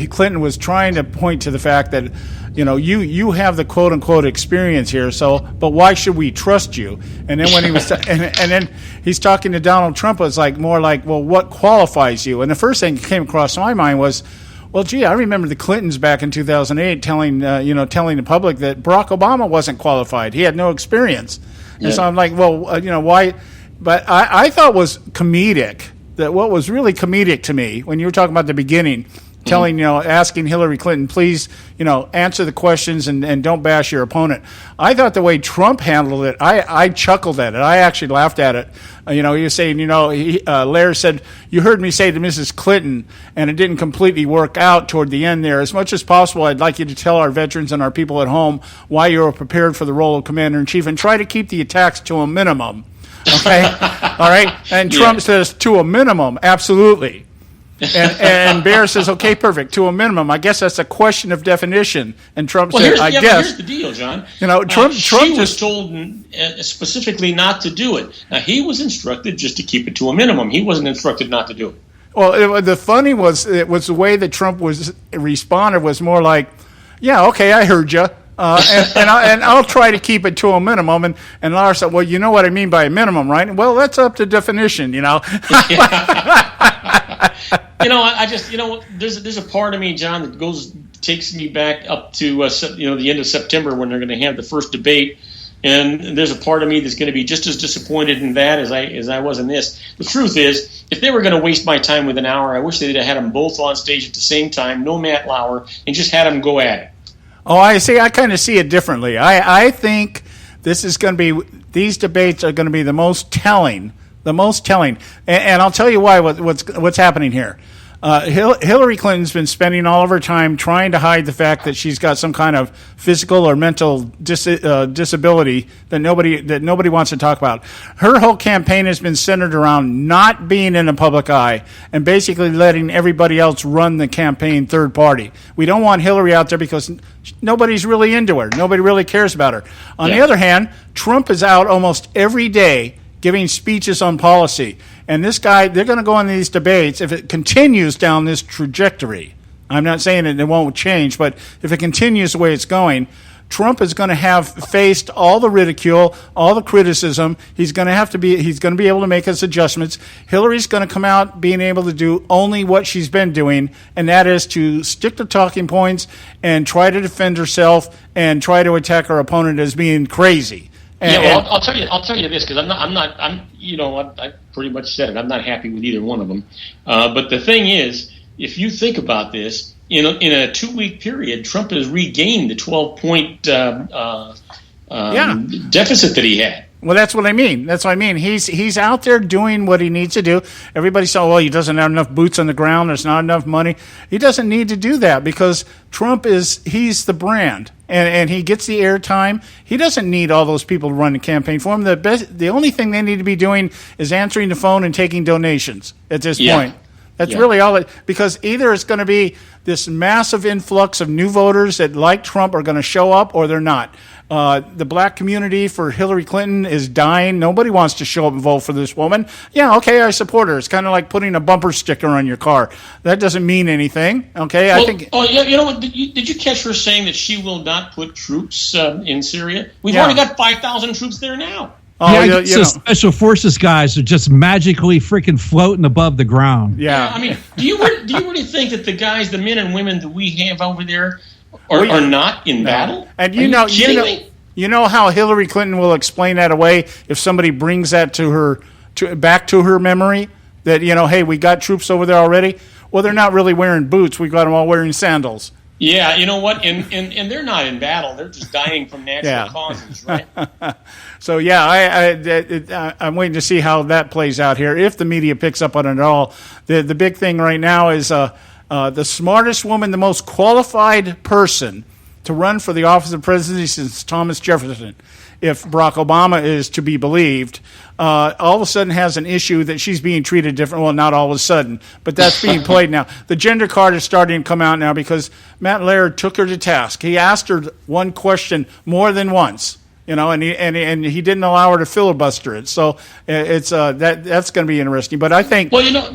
Clinton was trying to point to the fact that you have the quote unquote experience here, but why should we trust you? And then when he was and then he's talking to Donald Trump, it's more like, well, what qualifies you? And the first thing that came across my mind was, well, gee, I remember the Clintons back in 2008 telling the public that Barack Obama wasn't qualified. He had no experience. Yeah. And so I'm like, well, why? But I thought was comedic. That what was really comedic to me when you were talking about the beginning, asking Hillary Clinton, please, answer the questions and don't bash your opponent. I thought the way Trump handled it, I chuckled at it. I actually laughed at it. He was saying, Lair said, you heard me say to Mrs. Clinton, and it didn't completely work out toward the end there. As much as possible, I'd like you to tell our veterans and our people at home why you are prepared for the role of commander-in-chief and try to keep the attacks to a minimum. Okay? All right? And Trump says, to a minimum, absolutely. And Bear says, okay, perfect, to a minimum. I guess that's a question of definition. And Trump said, I guess. Here's the deal, John. Trump was told specifically not to do it. Now, he was instructed just to keep it to a minimum. He wasn't instructed not to do it. Well, the funny was, it was the way that Trump responded was more like, yeah, okay, I heard you. And I'll try to keep it to a minimum. And Laura said, well, you know what I mean by a minimum, right? Well, that's up to definition, there's a part of me, John, that takes me back up to the end of September when they're going to have the first debate, and there's a part of me that's going to be just as disappointed in that as I was in this. The truth is, if they were going to waste my time with an hour, I wish they'd have had them both on stage at the same time, no Matt Lauer, and just had them go at it. Oh, I see. I kind of see it differently. I think these debates are going to be the most telling. And I'll tell you why. What's happening here? Hillary Clinton's been spending all of her time trying to hide the fact that she's got some kind of physical or mental disability that nobody wants to talk about. Her whole campaign has been centered around not being in the public eye and basically letting everybody else run the campaign third party. We don't want Hillary out there because nobody's really into her. Nobody really cares about her. On the other hand, Trump is out almost every day giving speeches on policy. And this guy, they're going to go on these debates if it continues down this trajectory. I'm not saying that it won't change, but if it continues the way it's going, Trump is going to have faced all the ridicule, all the criticism. He's going to be able to make his adjustments. Hillary's going to come out being able to do only what she's been doing, and that is to stick to talking points and try to defend herself and try to attack her opponent as being crazy. I'll tell you this, because I pretty much said it. I'm not happy with either one of them. But the thing is, if you think about this, in a 2-week period, Trump has regained the 12-point deficit that he had. Well, that's what I mean. He's out there doing what he needs to do. Everybody saw, well, he doesn't have enough boots on the ground. There's not enough money. He doesn't need to do that because he's the brand. And he gets the airtime. He doesn't need all those people to run the campaign for him. The only thing they need to be doing is answering the phone and taking donations at this point. That's really all because either it's going to be this massive influx of new voters that, like Trump, are going to show up or they're not. The black community for Hillary Clinton is dying. Nobody wants to show up and vote for this woman. Yeah, okay, I support her. It's kind of like putting a bumper sticker on your car. That doesn't mean anything. Okay, I think. Oh, yeah. You know what? Did you catch her saying that she will not put troops in Syria? We've already got 5,000 troops there now. Special forces guys are just magically freaking floating above the ground. Yeah. I mean, do you really think that the men and women that we have over there are not in battle? And you know how Hillary Clinton will explain that away if somebody brings that back to her memory that, hey, we got troops over there already. Well, they're not really wearing boots. We got them all wearing sandals. Yeah, you know what? And they're not in battle. They're just dying from natural causes, right? So, I'm waiting to see how that plays out here. If the media picks up on it at all. The big thing right now is the smartest woman, the most qualified person to run for the office of presidency since Thomas Jefferson, if Barack Obama is to be believed, all of a sudden has an issue that she's being treated different. Well, not all of a sudden, but that's being played now. The gender card is starting to come out now because Matt Laird took her to task. He asked her one question more than once, and he didn't allow her to filibuster it. So it's that's going to be interesting. But I think, well, you know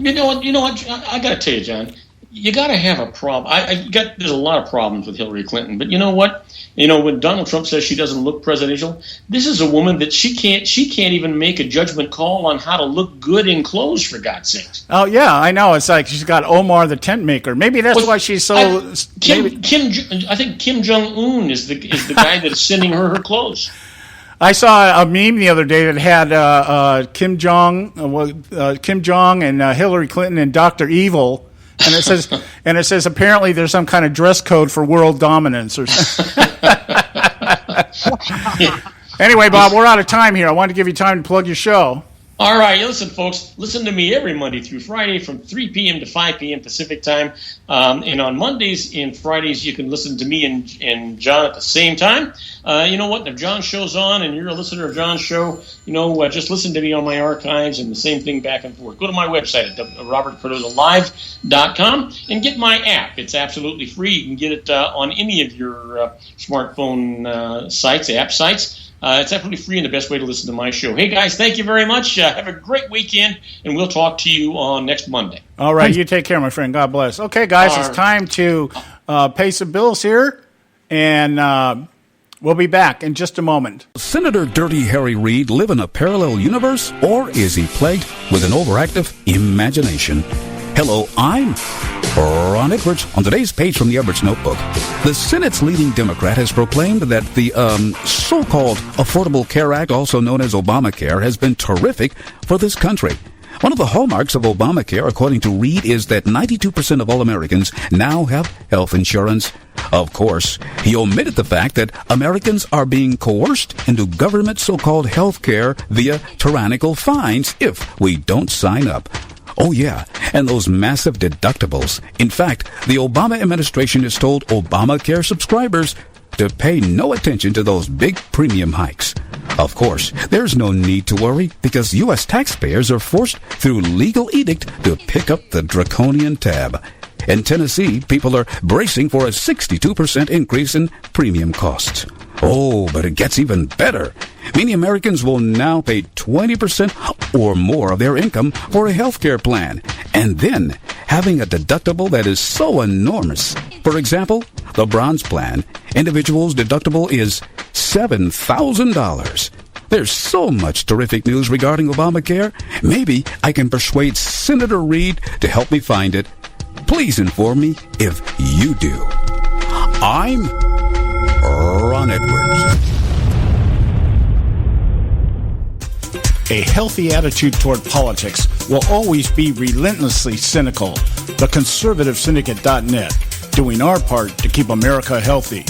what, I got to tell you, John. You got to have a problem. There's a lot of problems with Hillary Clinton, but you know what? When Donald Trump says she doesn't look presidential, this is a woman that she can't even make a judgment call on how to look good in clothes, for God's sakes. Oh yeah, I know. It's like she's got Omar the tent maker. Maybe that's why she's so. I think Kim Jong-un is the guy that's sending her clothes. I saw a meme the other day that had Kim Jong and Hillary Clinton and Dr. Evil. And it says apparently there's some kind of dress code for world dominance or something. Anyway, Bob, we're out of time here. I wanted to give you time to plug your show. All right, listen, folks. Listen to me every Monday through Friday from 3 p.m. to 5 p.m. Pacific time. And on Mondays and Fridays, you can listen to me and John at the same time. You know what? If John's show's on and you're a listener of John's show, just listen to me on my archives and the same thing back and forth. Go to my website at robertcardozalive.com and get my app. It's absolutely free. You can get it on any of your smartphone app sites. It's absolutely free and the best way to listen to my show. Hey, guys, thank you very much. Have a great weekend, and we'll talk to you on next Monday. All right, you take care, my friend. God bless. Okay, guys, it's time to pay some bills here, and we'll be back in just a moment. Senator Dirty Harry Reid live in a parallel universe, or is he plagued with an overactive imagination? Hello, I'm Ron Edwards. On today's page from the Edwards Notebook, the Senate's leading Democrat has proclaimed that the so-called Affordable Care Act, also known as Obamacare, has been terrific for this country. One of the hallmarks of Obamacare, according to Reid, is that 92% of all Americans now have health insurance. Of course, he omitted the fact that Americans are being coerced into government so-called health care via tyrannical fines if we don't sign up. Oh, yeah, and those massive deductibles. In fact, the Obama administration has told Obamacare subscribers to pay no attention to those big premium hikes. Of course, there's no need to worry because U.S. taxpayers are forced through legal edict to pick up the draconian tab. In Tennessee, people are bracing for a 62% increase in premium costs. Oh, but it gets even better. Many Americans will now pay 20% or more of their income for a health care plan, and then having a deductible that is so enormous. For example, the Bronze Plan, individual's deductible is $7,000. There's so much terrific news regarding Obamacare. Maybe I can persuade Senator Reid to help me find it. Please inform me if you do. I'm Ron Edwards. A healthy attitude toward politics will always be relentlessly cynical. The ConservativeSyndicate.net, doing our part to keep America healthy.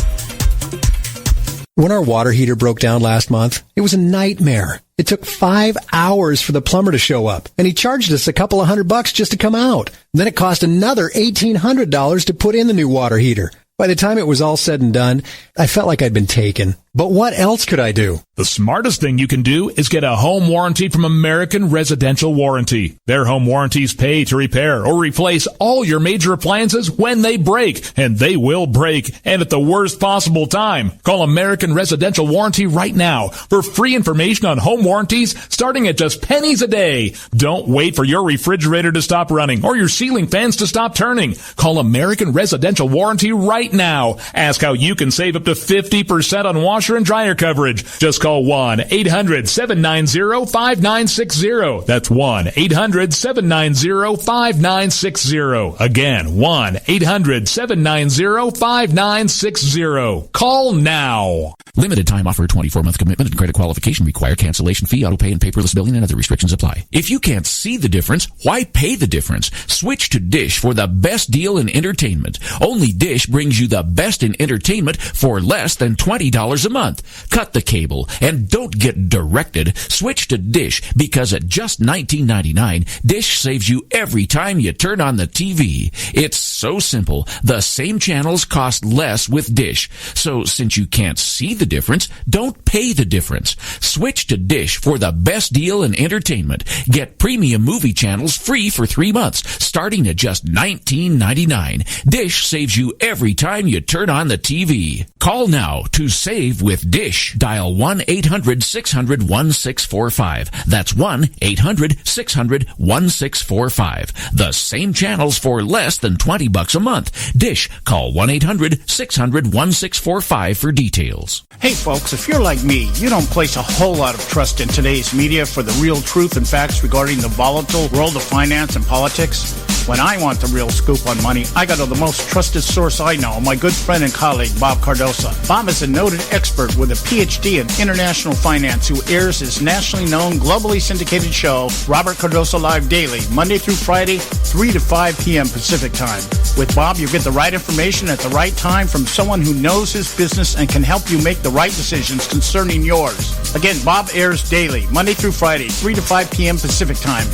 When our water heater broke down last month, it was a nightmare. It took 5 hours for the plumber to show up, and he charged us a couple of $100 just to come out. Then it cost another $1,800 to put in the new water heater. By the time it was all said and done, I felt like I'd been taken. But what else could I do? The smartest thing you can do is get a home warranty from American Residential Warranty. Their home warranties pay to repair or replace all your major appliances when they break, and they will break, and at the worst possible time. Call American Residential Warranty right now for free information on home warranties starting at just pennies a day. Don't wait for your refrigerator to stop running or your ceiling fans to stop turning. Call American Residential Warranty right now. Ask how you can save up to 50% on washer and dryer coverage. Just call 1-800-790-5960. That's 1-800-790-5960. Again, 1-800-790-5960. Call now. Limited time offer, 24-month commitment and credit qualification require cancellation fee, auto pay, and paperless billing and other restrictions apply. If you can't see the difference, why pay the difference? Switch to Dish for the best deal in entertainment. Only Dish brings you the best in entertainment for less than $20 a month. Cut the cable and don't get directed. Switch to Dish because at just $19.99, Dish saves you every time you turn on the TV. It's so simple. The same channels cost less with Dish. So since you can't see the difference, don't pay the difference. Switch to Dish for the best deal in entertainment. Get premium movie channels free for 3 months, starting at just $19.99. Dish saves you every time you turn on the TV. Call now to save with Dish. Dial 1-800-600-1645. That's 1-800-600-1645. The same channels for less than $20 a month. Dish. Call 1-800-600-1645 for details. Hey folks, if you're like me, you don't place a whole lot of trust in today's media for the real truth and facts regarding the volatile world of finance and politics. When I want the real scoop on money, I go to the most trusted source I know, my good friend and colleague, Bob Cardoso. Bob is a noted expert with a PhD in international finance who airs his nationally known, globally syndicated show, Robert Cardoso Live Daily, Monday through Friday, 3 to 5 p.m. Pacific Time. With Bob, you get the right information at the right time from someone who knows his business and can help you make the right decisions concerning yours. Again, Bob airs daily, Monday through Friday, 3 to 5 p.m. Pacific Time.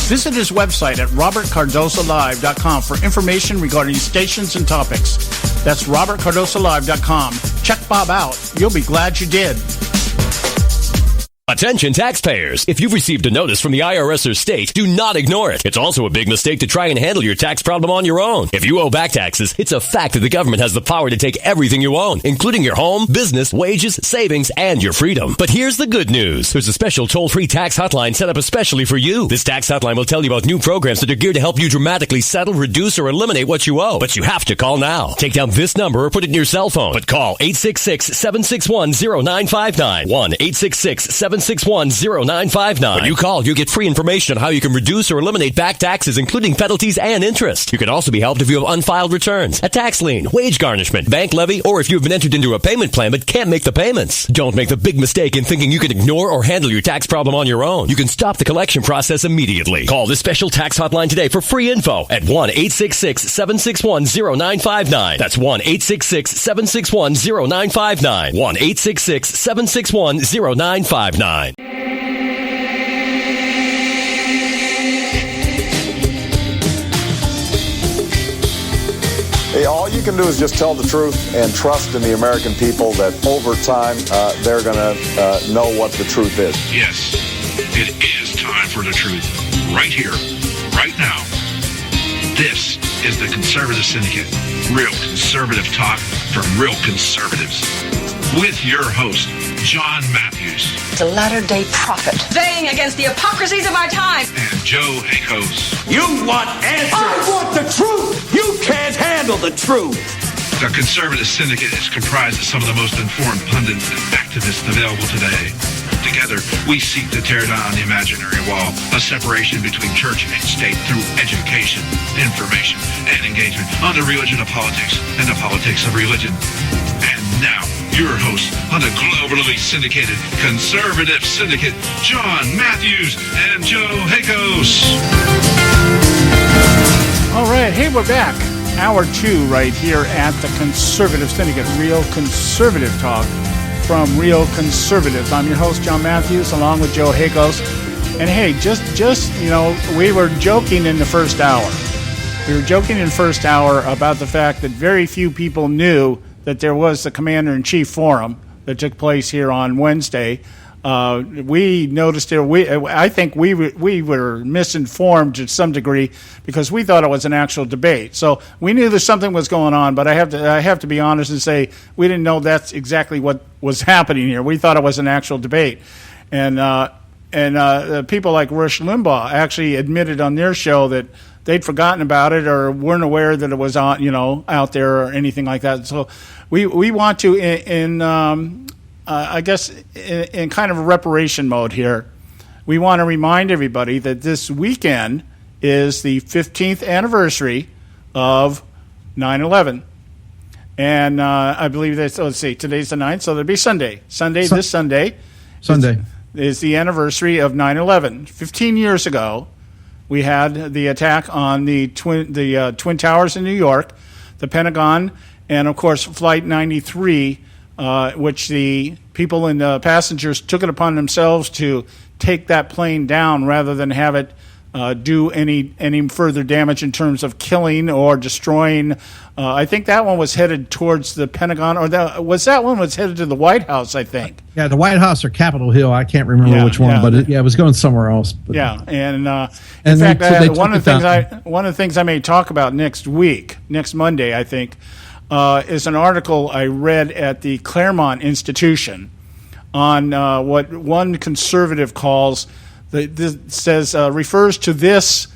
Visit his website at robertcardosolive.com for information regarding stations and topics. That's robertcardosolive.com. Check Bob out. You'll be glad you did. Attention taxpayers! If you've received a notice from the IRS or state, do not ignore it. It's also a big mistake to try and handle your tax problem on your own. If you owe back taxes, it's a fact that the government has the power to take everything you own, including your home, business, wages, savings, and your freedom. But here's the good news. There's a special toll-free tax hotline set up especially for you. This tax hotline will tell you about new programs that are geared to help you dramatically settle, reduce, or eliminate what you owe. But you have to call now. Take down this number or put it in your cell phone. But call 866-761-0959. 1-866-761-0959. When you call, you get free information on how you can reduce or eliminate back taxes, including penalties and interest. You can also be helped if you have unfiled returns, a tax lien, wage garnishment, bank levy, or if you've been entered into a payment plan but can't make the payments. Don't make the big mistake in thinking you can ignore or handle your tax problem on your own. You can stop the collection process immediately. Call this special tax hotline today for free info at 1-866-761-0959. That's 1-866-761-0959. 1-866-761-0959. can do is just tell the truth and trust in the American people that over time they're going to know what the truth is. Yes, it is time for the truth. Right here, right now. This is the Conservative Syndicate. Real conservative talk from real conservatives. With your host, John Matthews. The latter-day prophet. Baying against the hypocrisies of our time. And Joe Hakos. You want answers. I want the truth. You can't handle the truth. The Conservative Syndicate is comprised of some of the most informed pundits and activists available today. Together, we seek to tear down the imaginary wall, a separation between church and state through education, information, and engagement on the religion of politics and the politics of religion. And now, your hosts on the globally syndicated Conservative Syndicate, John Matthews and Joe Hakos. All right, hey, we're back. Hour 2 right here at the Conservative Syndicate, real conservative talk from real conservatives. I'm your host, John Matthews, along with Joe Hakos. And hey, just you know, we were joking in the first hour. We were joking in the first hour about the fact that very few people knew that there was the Commander-in-Chief Forum that took place here on Wednesday. We noticed it. I think we were misinformed to some degree because we thought it was an actual debate. So we knew that something was going on, but I have to be honest and say we didn't know that's exactly what was happening here. We thought it was an actual debate, and people like Rush Limbaugh actually admitted on their show that they'd forgotten about it or weren't aware that it was out there or anything like that. So we want to I guess in kind of a reparation mode here, we want to remind everybody that this weekend is the 15th anniversary of 9/11. And I believe that's, let's see, today's the 9th, so there'll be Sunday. This Sunday. Is the anniversary of 9/11. 15 years ago, we had the attack on the Twin Towers in New York, the Pentagon, and, of course, Flight 93, which the people and the passengers took it upon themselves to take that plane down rather than have it do any further damage in terms of killing or destroying. I think that one was headed towards the Pentagon, or that one was headed to the White House, I think. Yeah, the White House or Capitol Hill. I can't remember which one, but it was going somewhere else. But, yeah, and in fact, one of the things I may talk about next Monday, I think, is an article I read at the Claremont Institution on what one conservative refers to this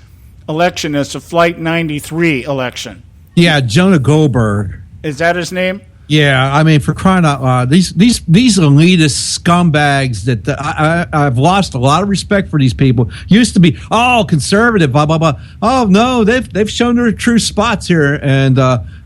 election as the Flight 93 election. Yeah, Jonah Goldberg. Is that his name? Yeah, I mean, for crying out loud, these elitist scumbags that I've lost a lot of respect for these people. Used to be, conservative, blah, blah, blah. Oh, no, they've shown their true spots here, and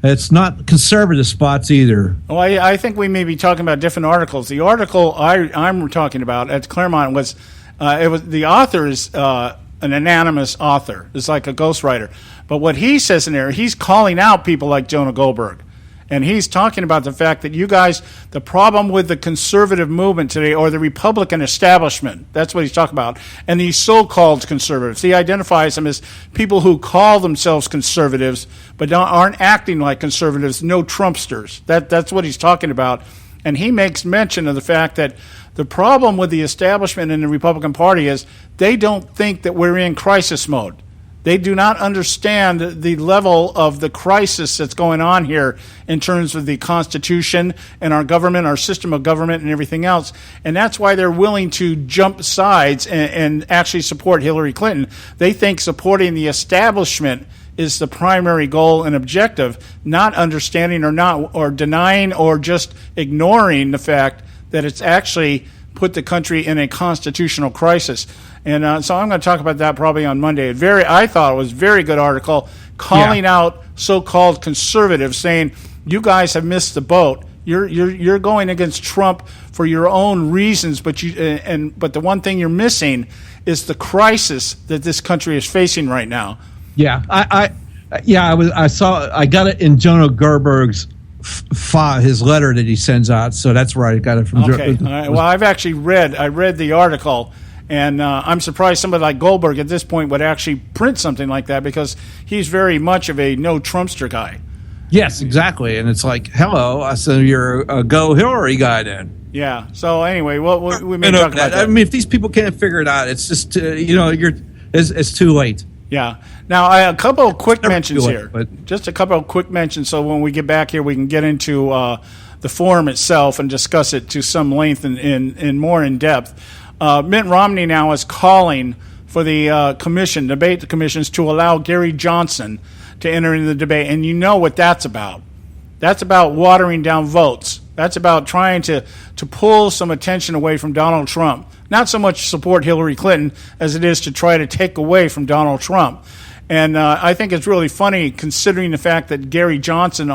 it's not conservative spots either. Well, I think we may be talking about different articles. The article I'm talking about at Claremont was the author is an anonymous author. It's like a ghostwriter. But what he says in there, he's calling out people like Jonah Goldberg. And he's talking about the fact that you guys, the problem with the conservative movement today, or the Republican establishment, that's what he's talking about, and these so-called conservatives. He identifies them as people who call themselves conservatives but aren't acting like conservatives, no Trumpsters. That's what he's talking about. And he makes mention of the fact that the problem with the establishment in the Republican Party is they don't think that we're in crisis mode. They do not understand the level of the crisis that's going on here in terms of the Constitution and our government, our system of government, and everything else. And that's why they're willing to jump sides and actually support Hillary Clinton. They think supporting the establishment is the primary goal and objective, not understanding or denying or just ignoring the fact that it's actually put the country in a constitutional crisis. And so I'm going to talk about that probably on Monday. I thought it was a very good article calling out so-called conservatives, saying you guys have missed the boat. You're going against Trump for your own reasons, but the one thing you're missing is the crisis that this country is facing right now. Yeah, I got it in Jonah Goldberg's his letter that he sends out, so that's where I got it from. Okay, all right. Well, I've actually read the article, and I'm surprised somebody like Goldberg at this point would actually print something like that, because he's very much of a no Trumpster guy. Yes, exactly. And it's like, hello, so you're a go Hillary guy then. Yeah. So anyway, we may talk about that. I mean, if these people can't figure it out, it's just it's too late. Yeah. Now, a couple of quick mentions here. Just a couple of quick mentions, so when we get back here, we can get into the forum itself and discuss it to some length and more in depth. Mitt Romney now is calling for the debate commissions to allow Gary Johnson to enter into the debate, and you know what that's about. That's about watering down votes. That's about trying to pull some attention away from Donald Trump. Not so much support Hillary Clinton as it is to try to take away from Donald Trump. And I think it's really funny considering the fact that Gary Johnson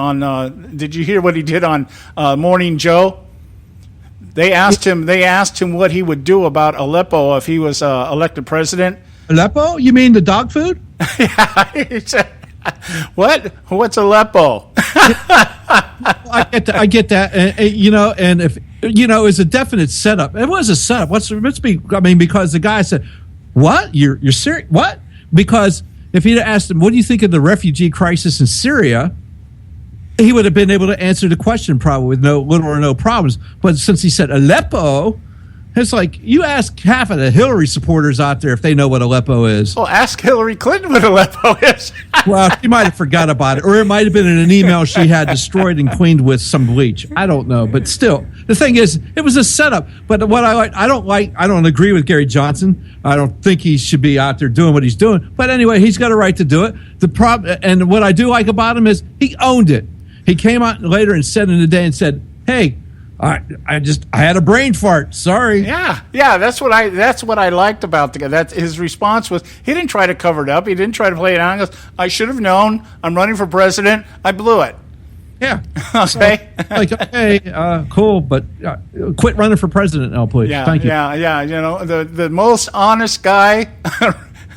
did you hear what he did on Morning Joe? They asked him what he would do about Aleppo if he was elected president. Aleppo? You mean the dog food? Yeah. He said, what? What's Aleppo? I get that. And if it's a definite setup. It was a setup. Because the guy said, "What? You're serious? What?" Because if he'd asked him, "What do you think of the refugee crisis in Syria?" he would have been able to answer the question probably with little or no problems. But since he said Aleppo, it's like you ask half of the Hillary supporters out there if they know what Aleppo is. Well, ask Hillary Clinton what Aleppo is. Well, she might have forgot about it, or it might have been in an email she had destroyed and cleaned with some bleach. I don't know, but still, the thing is, it was a setup. But what I don't agree with Gary Johnson. I don't think he should be out there doing what he's doing. But anyway, he's got a right to do it. The problem, and what I do like about him is he owned it. He came out later and said in the day and said, "Hey, I had a brain fart. Sorry." Yeah. That's what I liked about the guy. That his response was he didn't try to cover it up. He didn't try to play it on. He goes, "I should have known. I'm running for president. I blew it." Yeah. Okay. Okay, cool, but quit running for president now, please. Yeah. Thank you. Yeah. You know, the most honest guy.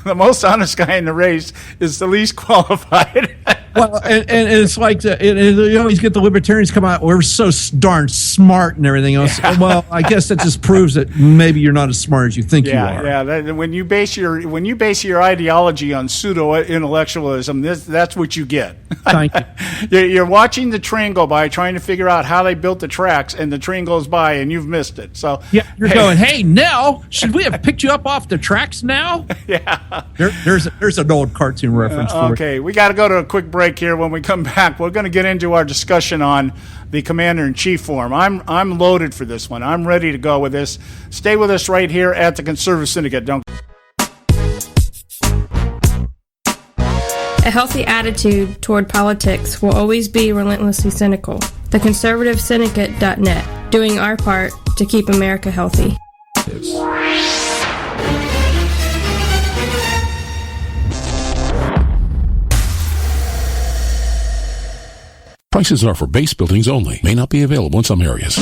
The most honest guy in the race is the least qualified. Well, and it's like you always get the libertarians come out. We're so darn smart and everything else. Yeah. Well, I guess that just proves that maybe you're not as smart as you think you are. Yeah. When you base your ideology on pseudo intellectualism, that's what you get. Thank you. You're watching the train go by, trying to figure out how they built the tracks, and the train goes by, and you've missed it. So yeah, you're going, "Hey, Nell, should we have picked you up off the tracks now?" Yeah. There's an old cartoon reference. Okay, we got to go to a quick break here. When we come back, we're going to get into our discussion on the Commander-in-Chief forum. I'm loaded for this one. I'm ready to go with this. Stay with us right here at the Conservative Syndicate. A healthy attitude toward politics will always be relentlessly cynical. TheConservativeSyndicate.net, doing our part to keep America healthy. Prices are for base buildings only. May not be available in some areas.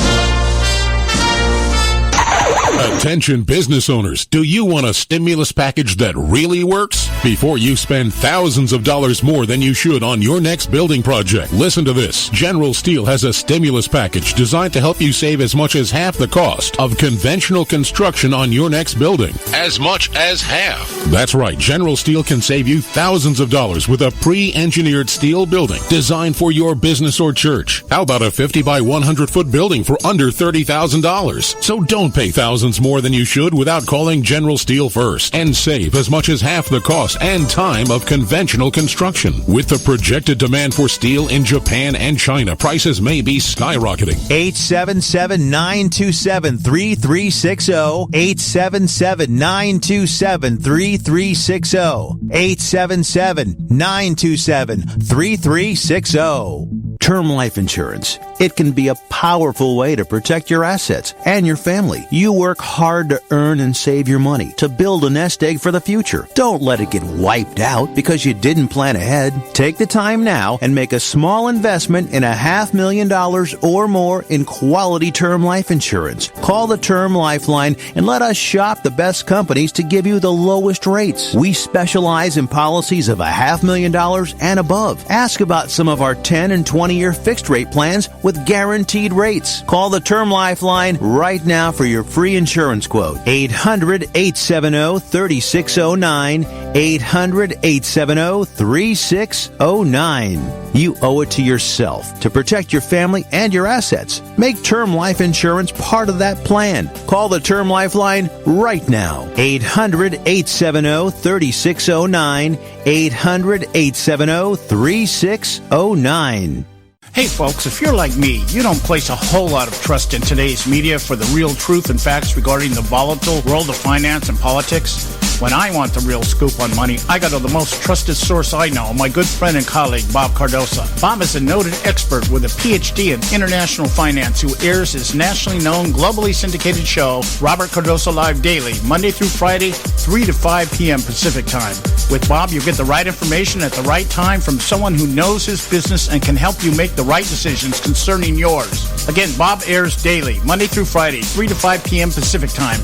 Attention business owners, do you want a stimulus package that really works? Before you spend thousands of dollars more than you should on your next building project, listen to this. General Steel has a stimulus package designed to help you save as much as half the cost of conventional construction on your next building. As much as half. That's right, General Steel can save you thousands of dollars with a pre-engineered steel building designed for your business or church. How about a 50 by 100 foot building for under $30,000? So don't pay thousands more than you should without calling General Steel first and save as much as half the cost and time of conventional construction. With the projected demand for steel in Japan and China, prices may be skyrocketing. 877-927-3360. 877-927-3360. 877-927-3360. Term life insurance. It can be a powerful way to protect your assets and your family. You work hard to earn and save your money to build a nest egg for the future. Don't let it get wiped out because you didn't plan ahead. Take the time now and make a small investment in $500,000 or more in quality term life insurance. Call the Term Lifeline and let us shop the best companies to give you the lowest rates. We specialize in policies of $500,000 and above. Ask about some of our 10 and 20-year fixed rate plans with guaranteed rates. Call the Term Lifeline right now for your free insurance quote. 800-870-3609. 800-870-3609. You owe it to yourself to protect your family and your assets. Make term life insurance part of that plan. Call the Term Lifeline right now. 800-870-3609. 800-870-3609. Hey folks, if you're like me, you don't place a whole lot of trust in today's media for the real truth and facts regarding the volatile world of finance and politics. When I want the real scoop on money, I go to the most trusted source I know, my good friend and colleague, Bob Cardoso. Bob is a noted expert with a PhD in international finance who airs his nationally known, globally syndicated show, Robert Cardoso Live Daily, Monday through Friday, 3 to 5 p.m. Pacific Time. With Bob, you get the right information at the right time from someone who knows his business and can help you make the right decisions concerning yours. Again, Bob airs daily, Monday through Friday, 3 to 5 p.m. Pacific Time.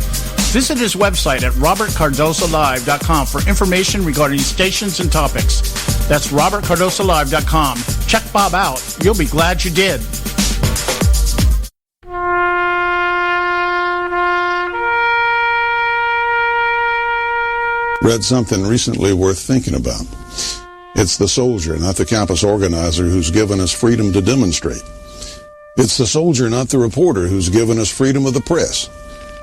Visit his website at robertcardosolive.com for information regarding stations and topics. That's robertcardosolive.com. Check Bob out. You'll be glad you did. Read something recently worth thinking about. It's the soldier, not the campus organizer, who's given us freedom to demonstrate. It's the soldier, not the reporter, who's given us freedom of the press.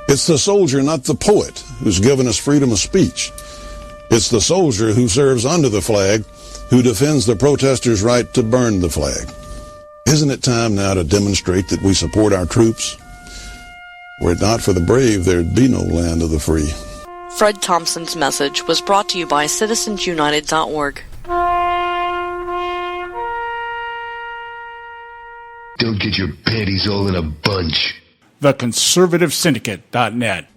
It's the soldier, not the poet, who's given us freedom of speech. It's the soldier who serves under the flag, who defends the protesters' right to burn the flag. Isn't it time now to demonstrate that we support our troops? Were it not for the brave, there'd be no land of the free. Fred Thompson's message was brought to you by citizensunited.org. Don't get your panties all in a bunch. TheConservativeSyndicate.net.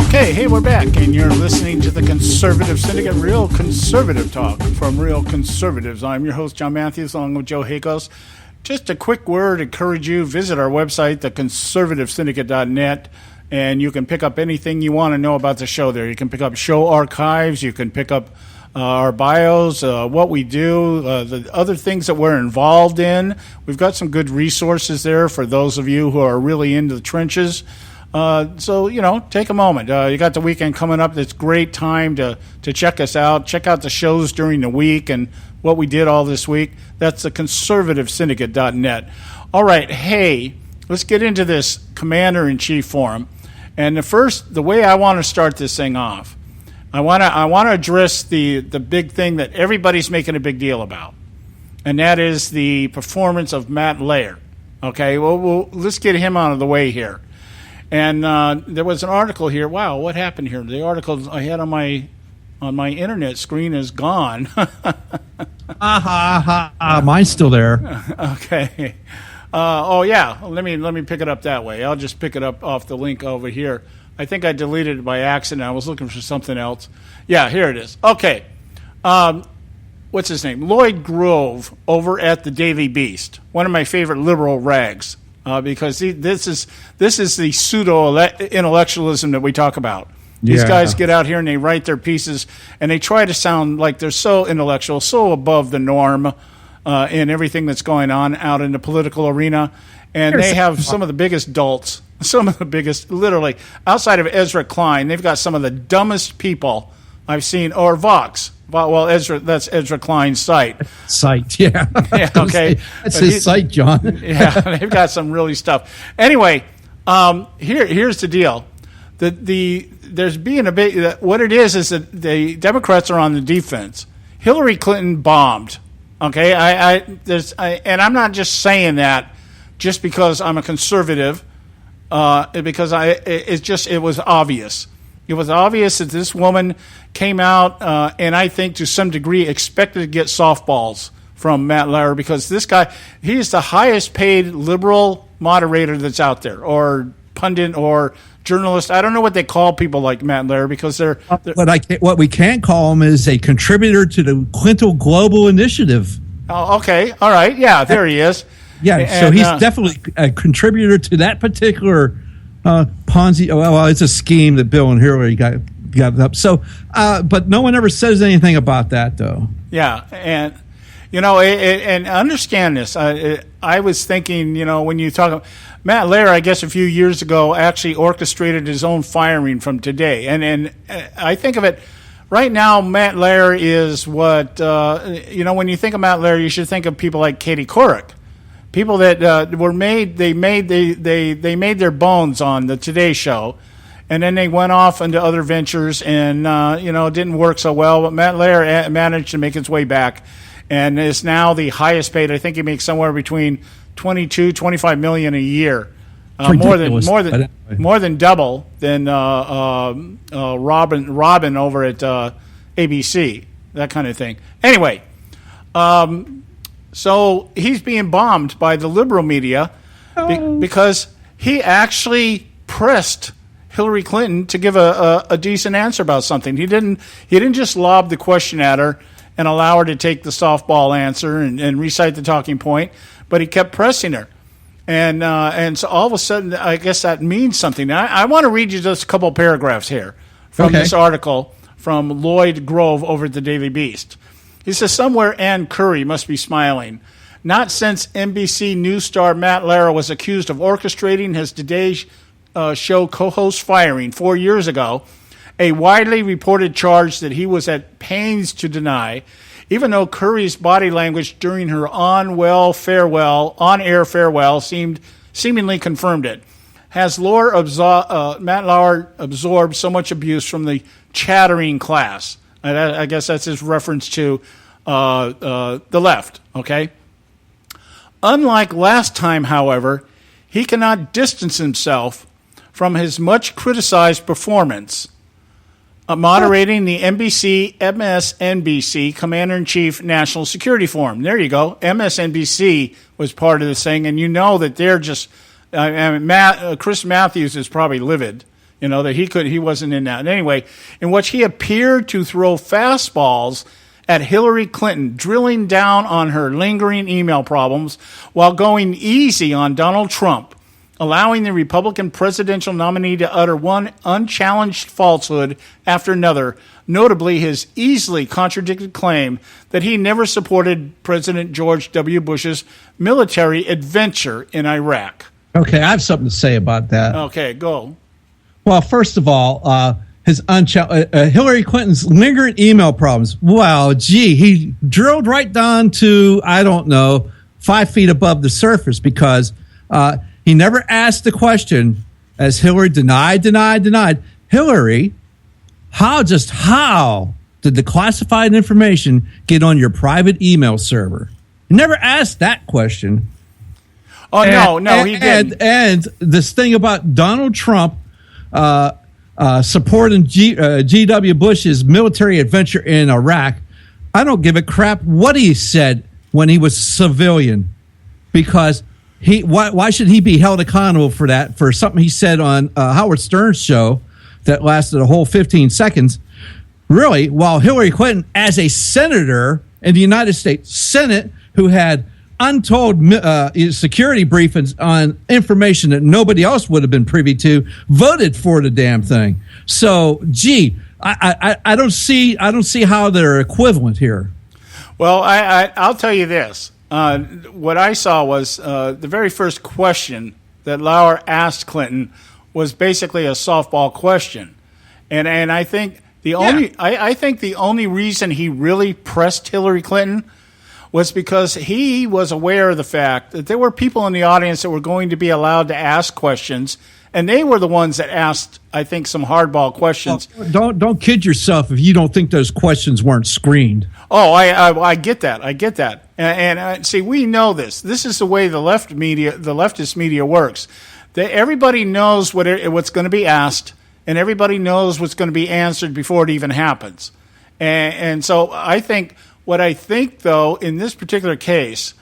Okay, hey, we're back, and you're listening to the Conservative Syndicate, real conservative talk from real conservatives. I'm your host, John Matthews, along with Joe Hakos. Just a quick word, encourage you, visit our website, theconservativesyndicate.net, and you can pick up anything you want to know about the show there. You can pick up show archives, you can pick up our bios, what we do, the other things that we're involved in. We've got some good resources there for those of you who are really into the trenches. So, take a moment. You got the weekend coming up. It's a great time to check us out. Check out the shows during the week and what we did all this week. That's the conservativesyndicate.net. All right, hey, let's get into this Commander-in-Chief Forum. And the way I want to start this thing off, I want to address the big thing that everybody's making a big deal about, and that is the performance of Matt Laird. Okay, well, let's get him out of the way here. And there was an article here. Wow, what happened here? The article I had on my internet screen is gone. Mine's still there. Okay. Oh yeah. Let me pick it up that way. I'll just pick it up off the link over here. I think I deleted it by accident. I was looking for something else. Yeah, here it is. Okay. What's his name? Lloyd Grove over at the Daily Beast. One of my favorite liberal rags. Because this is the pseudo-intellectualism that we talk about. These guys get out here and they write their pieces, and they try to sound like they're so intellectual, so above the norm in everything that's going on out in the political arena. And they have some of the biggest dolts, some of the biggest, literally, outside of Ezra Klein, they've got some of the dumbest people I've seen, or Vox. Well, that's Ezra Klein's site. Yeah. Yeah, okay. That's his site, John. Yeah, they've got some really stuff. Anyway, here's the deal. There's being a bit. What it is that the Democrats are on the defense. Hillary Clinton bombed. Okay, and I'm not just saying that just because I'm a conservative. Because it was obvious. It was obvious that this woman came out, and I think to some degree expected to get softballs from Matt Lauer, because this guy, he's the highest paid liberal moderator that's out there, or pundit, or journalist. I don't know what they call people like Matt Lauer, because they're what we can call him is a contributor to the Quintal Global Initiative. Oh, okay. All right. Yeah, there he is. Yeah, so he's definitely a contributor to that particular Ponzi. Well, it's a scheme that Bill and Hillary got up. So, but no one ever says anything about that, though. Yeah, and and understand this. I was thinking, when you talk, Matt Lair, I guess a few years ago actually orchestrated his own firing from today, and I think of it right now. Matt Lair is what when you think of Matt Lair, you should think of people like Katie Couric, people that were made their bones on the Today Show. And then they went off into other ventures and, it didn't work so well. But Matt Lair managed to make his way back and is now the highest paid. I think he makes somewhere between $22-25 million a year. More than double than Robin over at ABC, that kind of thing. Anyway, so he's being bombed by the liberal media because he actually pressed Hillary Clinton to give a decent answer about something. He didn't just lob the question at her and allow her to take the softball answer and recite the talking point, but he kept pressing her. And so all of a sudden, I guess that means something. Now, I want to read you just a couple paragraphs here from this article from Lloyd Grove over at the Daily Beast. He says, somewhere Ann Curry must be smiling. Not since NBC News star Matt Lair was accused of orchestrating his Today Show co-host firing 4 years ago, a widely reported charge that he was at pains to deny, even though Curry's body language during her on-air farewell seemingly confirmed it. Has Matt Lauer absorbed so much abuse from the chattering class? I guess that's his reference to the left, okay? Unlike last time, however, he cannot distance himself from his much criticized performance moderating the MSNBC Commander-in-Chief National Security Forum. There you go. MSNBC was part of this thing, and that they're just Chris Matthews is probably livid, that he wasn't in that. And anyway, in which he appeared to throw fastballs at Hillary Clinton, drilling down on her lingering email problems while going easy on Donald Trump, allowing the Republican presidential nominee to utter one unchallenged falsehood after another, notably his easily contradicted claim that he never supported President George W. Bush's military adventure in Iraq. Okay, I have something to say about that. Okay, go. Well, first of all, Hillary Clinton's lingering email problems. Wow, he drilled right down to, 5 feet above the surface because he never asked the question, as Hillary denied. Hillary, how did the classified information get on your private email server? He never asked that question. Oh, no, he didn't. And this thing about Donald Trump supporting G.W. Bush's military adventure in Iraq, I don't give a crap what he said when he was civilian, because why should he be held accountable for that, for something he said on Howard Stern's show that lasted a whole 15 seconds? Really, while Hillary Clinton, as a senator in the United States Senate, who had untold security briefings on information that nobody else would have been privy to, voted for the damn thing. So, I don't see how they're equivalent here. Well, I'll tell you this. What I saw was the very first question that Lauer asked Clinton was basically a softball question, and I think the only reason he really pressed Hillary Clinton was because he was aware of the fact that there were people in the audience that were going to be allowed to ask questions, and they were the ones that asked, I think, some hardball questions. Well, don't kid yourself if you don't think those questions weren't screened. Oh, I get that. And see, we know this. This is the way the leftist media works. Everybody knows what's going to be asked, and everybody knows what's going to be answered before it even happens. And so I think though, in this particular case,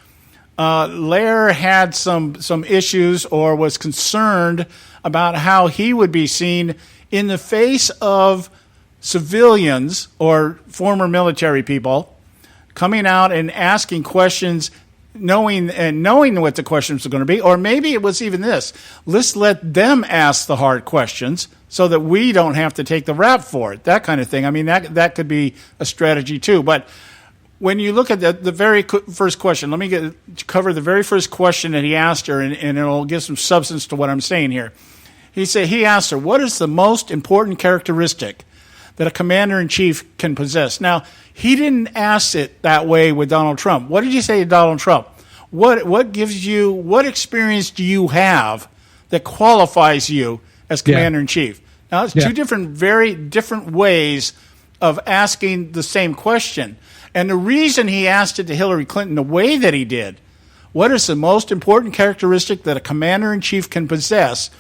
Lair had some issues or was concerned about how he would be seen in the face of civilians or former military people coming out and asking questions, knowing what the questions are going to be. Or maybe it was even this: let's let them ask the hard questions so that we don't have to take the rap for it, that kind of thing. I mean, that could be a strategy too. But when you look at the very first question, let me cover the very first question that he asked her, and it'll give some substance to what I'm saying here. He asked her, what is the most important characteristic that a commander-in-chief can possess? Now, he didn't ask it that way with Donald Trump. What did you say to Donald Trump? What experience do you have that qualifies you as commander-in-chief? Now, it's two very different ways of asking the same question. And the reason he asked it to Hillary Clinton the way that he did, what is the most important characteristic that a commander-in-chief can possess?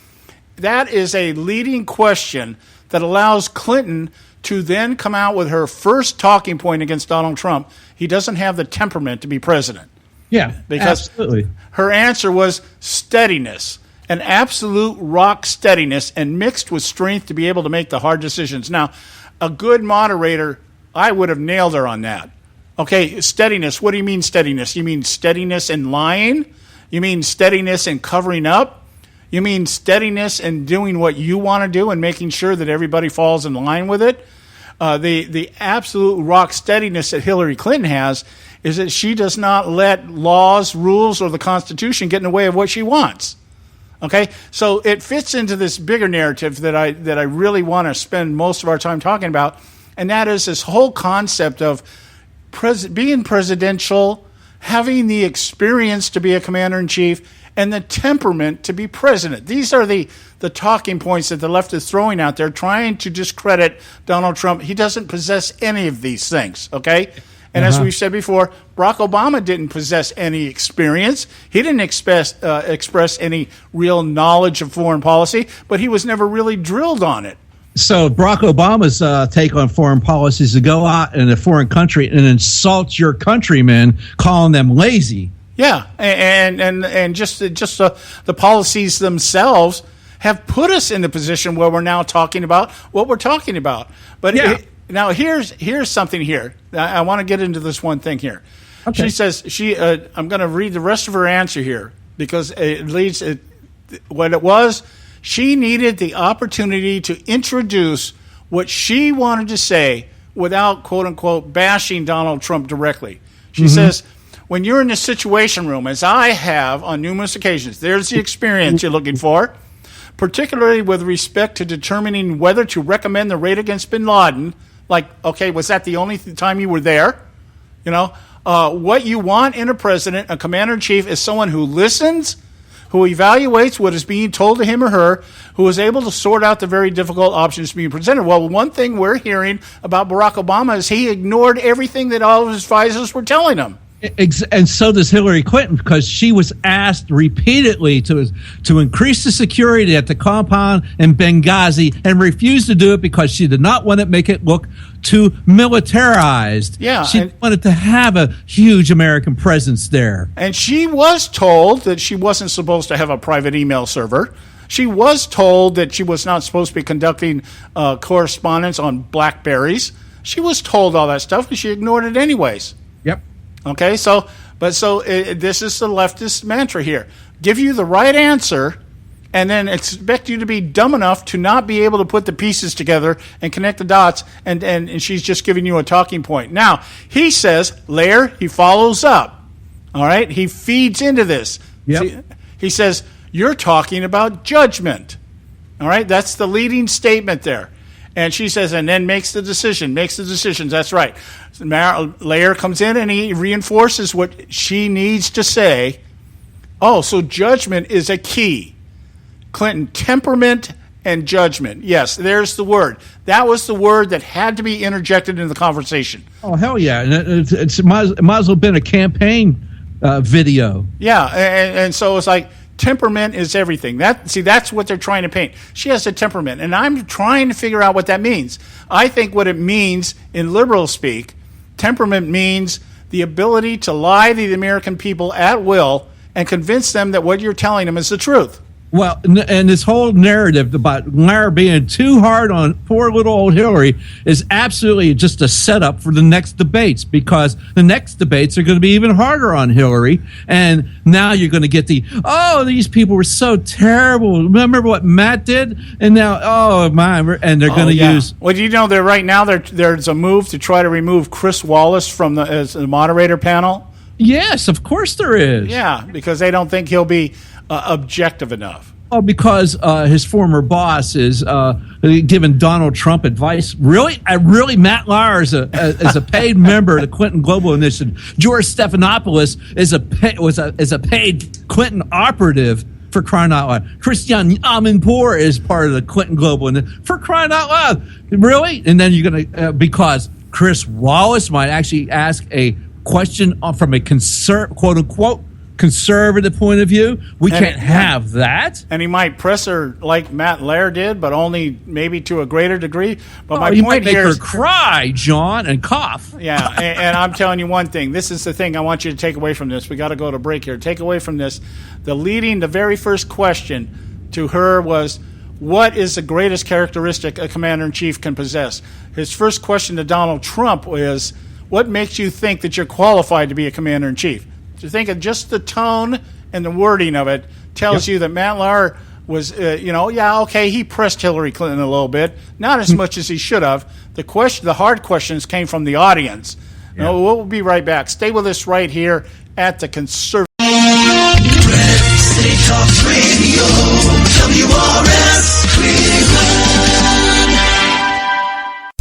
That is a leading question that allows Clinton to then come out with her first talking point against Donald Trump. He doesn't have the temperament to be president. Yeah, because absolutely. Her answer was steadiness, an absolute rock steadiness, and mixed with strength to be able to make the hard decisions. Now, a good moderator, I would have nailed her on that. Okay, steadiness. What do you mean steadiness? You mean steadiness in lying? You mean steadiness in covering up? You mean steadiness in doing what you want to do and making sure that everybody falls in line with it? The absolute rock steadiness that Hillary Clinton has is that she does not let laws, rules, or the Constitution get in the way of what she wants. Okay, so it fits into this bigger narrative that I really want to spend most of our time talking about, and that is this whole concept of being presidential, having the experience to be a commander-in-chief, and the temperament to be president. These are the talking points that the left is throwing out there, trying to discredit Donald Trump. He doesn't possess any of these things, okay? And as we've said before, Barack Obama didn't possess any experience. He didn't express any real knowledge of foreign policy, but he was never really drilled on it. So Barack Obama's take on foreign policy is to go out in a foreign country and insult your countrymen, calling them lazy. Yeah, and just the policies themselves have put us in the position where we're now talking about what we're talking about. But now here's something here. I want to get into this one thing here. Okay. She says I'm going to read the rest of her answer here because it leads what it was. She needed the opportunity to introduce what she wanted to say without, quote unquote, bashing Donald Trump directly. She says, when you're in the Situation Room, as I have on numerous occasions, there's the experience you're looking for, particularly with respect to determining whether to recommend the raid against bin Laden. Like, okay, was that the only time you were there? You know, what you want in a president, a commander-in-chief, is someone who listens, who evaluates what is being told to him or her, who is able to sort out the very difficult options being presented. Well, one thing we're hearing about Barack Obama is he ignored everything that all of his advisors were telling him. And so does Hillary Clinton, because she was asked repeatedly to increase the security at the compound in Benghazi and refused to do it because she did not want to make it look too militarized. Yeah, she wanted to have a huge American presence there. And she was told that she wasn't supposed to have a private email server. She was told that she was not supposed to be conducting correspondence on BlackBerries. She was told all that stuff, but she ignored it anyways. Yep. Okay, this is the leftist mantra here. Give you the right answer and then expect you to be dumb enough to not be able to put the pieces together and connect the dots, and she's just giving you a talking point. Now, he says, he follows up. All right? He feeds into this. Yep. He says, you're talking about judgment. All right? That's the leading statement there. And she says, and then makes the decisions. That's right. Lair comes in and he reinforces what she needs to say. Oh, so judgment is a key. Clinton, temperament and judgment. Yes, there's the word. That was the word that had to be interjected in the conversation. Oh, hell yeah. It might as well have been a campaign video. Yeah, and so it's like, temperament is everything. That's what they're trying to paint. She has a temperament, and I'm trying to figure out what that means. I think what it means in liberal speak, temperament means the ability to lie to the American people at will and convince them that what you're telling them is the truth. Well, and this whole narrative about Larry being too hard on poor little old Hillary is absolutely just a setup for the next debates, because the next debates are going to be even harder on Hillary. And now you're going to get these people were so terrible. Remember what Matt did? And now, and they're going to use. Well, you know, there's a move to try to remove Chris Wallace from as the moderator panel. Yes, of course there is. Yeah, because they don't think he'll be objective enough. Oh, because his former boss is giving Donald Trump advice. Really, Matt Lauer is a paid member of the Clinton Global Initiative. George Stephanopoulos is a paid Clinton operative, for crying out loud. Christian Amanpour is part of the Clinton Global Initiative, for crying out loud. Really? And then you're going to because Chris Wallace might actually ask a question from a quote unquote conservative point of view. We can't have that. And he might press her like Matt Lair did, but only maybe to a greater degree. But my point point here here is cry, John, and cough. Yeah, and I'm telling you one thing. This is the thing I want you to take away from this. We got to go to break here. Take away from this. The very first question to her was, what is the greatest characteristic a commander-in-chief can possess? His first question to Donald Trump was, what makes you think that you're qualified to be a commander-in-chief? To think of just the tone and the wording of it tells you that Matt Lauer was, he pressed Hillary Clinton a little bit, not as much as he should have. The hard questions came from the audience. Yeah. No, we'll be right back. Stay with us right here at the Conservative. State Talk Radio, WRS Cleveland.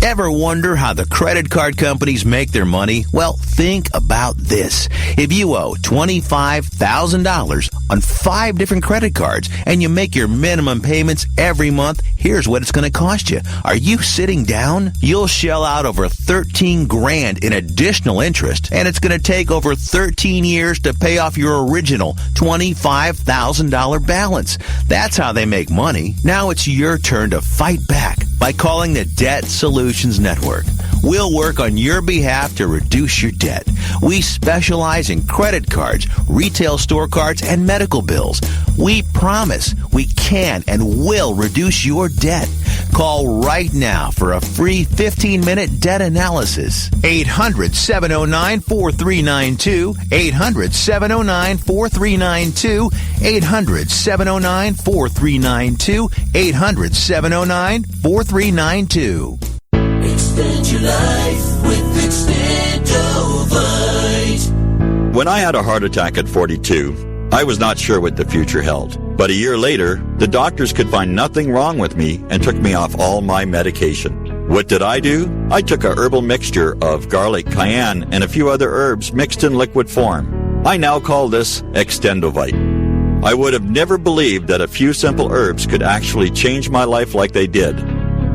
Ever wonder how the credit card companies make their money? Well, think about this. If you owe $25,000 on 5 different credit cards and you make your minimum payments every month, here's what it's going to cost you. Are you sitting down? You'll shell out over $13,000 in additional interest, and it's going to take over 13 years to pay off your original $25,000 balance. That's how they make money. Now it's your turn to fight back by calling the Debt Solutions Network. We'll work on your behalf to reduce your debt. We specialize in credit cards, retail store cards, and medical bills. We promise we can and will reduce your debt. Call right now for a free 15-minute debt analysis. 800-709-4392. 800-709-4392. 800-709-4392. 800-709-4392. Extend your life with Extendovite. When I had a heart attack at 42, I was not sure what the future held. But a year later, the doctors could find nothing wrong with me and took me off all my medication. What did I do? I took a herbal mixture of garlic, cayenne, and a few other herbs mixed in liquid form. I now call this Extendovite. I would have never believed that a few simple herbs could actually change my life like they did.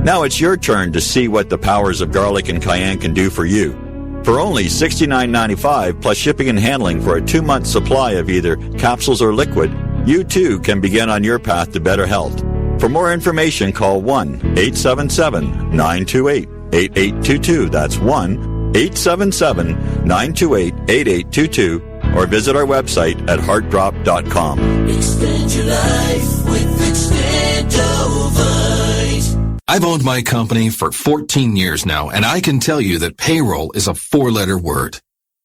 Now it's your turn to see what the powers of garlic and cayenne can do for you. For only $69.95 plus shipping and handling for a 2-month supply of either capsules or liquid, you too can begin on your path to better health. For more information, call 1-877-928-8822. That's 1-877-928-8822. Or visit our website at heartdrop.com. Extend your life with Extendovite. I've owned my company for 14 years now, and I can tell you that payroll is a 4-letter word.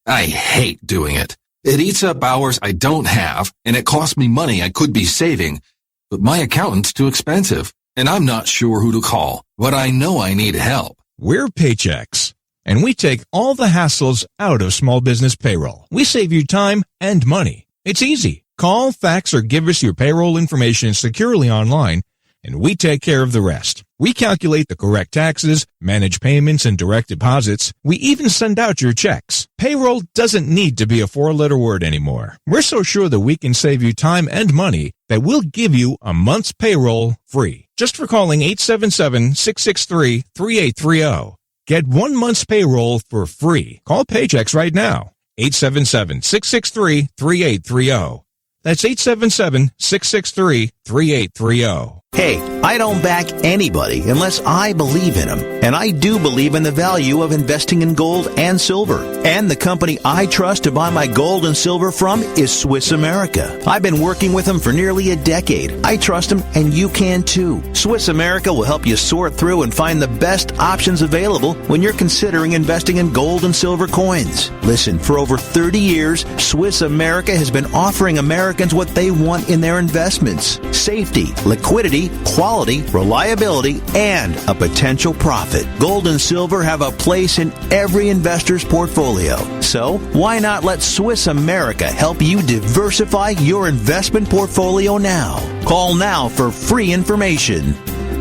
I hate doing it. It eats up hours I don't have, and it costs me money I could be saving. But my accountant's too expensive, and I'm not sure who to call, but I know I need help. We're Paychex, and we take all the hassles out of small business payroll. We save you time and money. It's easy. Call, fax, or give us your payroll information securely online, and we take care of the rest. We calculate the correct taxes, manage payments and direct deposits. We even send out your checks. Payroll doesn't need to be a 4-letter word anymore. We're so sure that we can save you time and money that we'll give you a month's payroll free. Just for calling 877-663-3830. Get 1 month's payroll for free. Call Paychex right now. 877-663-3830. That's 877-663-3830. 888-3830. Hey, I don't back anybody unless I believe in them. And I do believe in the value of investing in gold and silver. And the company I trust to buy my gold and silver from is Swiss America. I've been working with them for nearly a decade. I trust them, and you can too. Swiss America will help you sort through and find the best options available when you're considering investing in gold and silver coins. Listen, for over 30 years, Swiss America has been offering Americans what they want in their investments: safety, liquidity, quality, reliability, and a potential profit. Gold and silver have a place in every investor's portfolio. So, why not let Swiss America help you diversify your investment portfolio now? Call now for free information.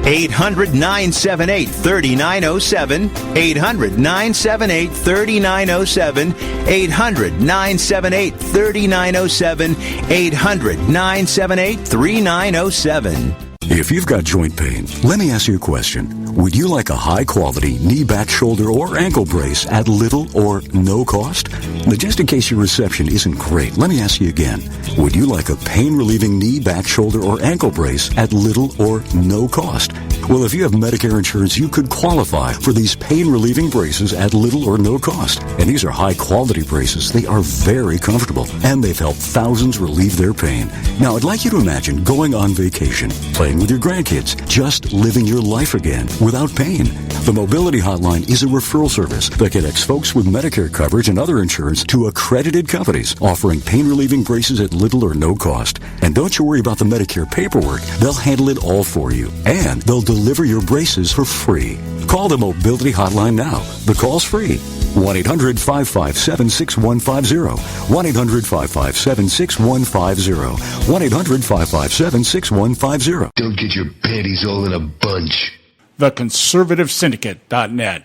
800-978-3907, 800-978-3907, 800-978-3907, 800-978-3907. If you've got joint pain, let me ask you a question. Would you like a high-quality knee, back, shoulder, or ankle brace at little or no cost? Now, just in case your reception isn't great, let me ask you again. Would you like a pain-relieving knee, back, shoulder, or ankle brace at little or no cost? Well, if you have Medicare insurance, you could qualify for these pain-relieving braces at little or no cost. And these are high-quality braces. They are very comfortable, and they've helped thousands relieve their pain. Now, I'd like you to imagine going on vacation, playing with your grandkids, just living your life again without pain. The Mobility Hotline is a referral service that connects folks with Medicare coverage and other insurance to accredited companies offering pain-relieving braces at little or no cost. And don't you worry about the Medicare paperwork. They'll handle it all for you, and they'll deliver your braces for free. Call the Mobility Hotline now. The call's free. 1-800-557-6150. 1-800-557-6150. 1-800-557-6150. Don't get your panties all in a bunch. TheConservativeSyndicate.net.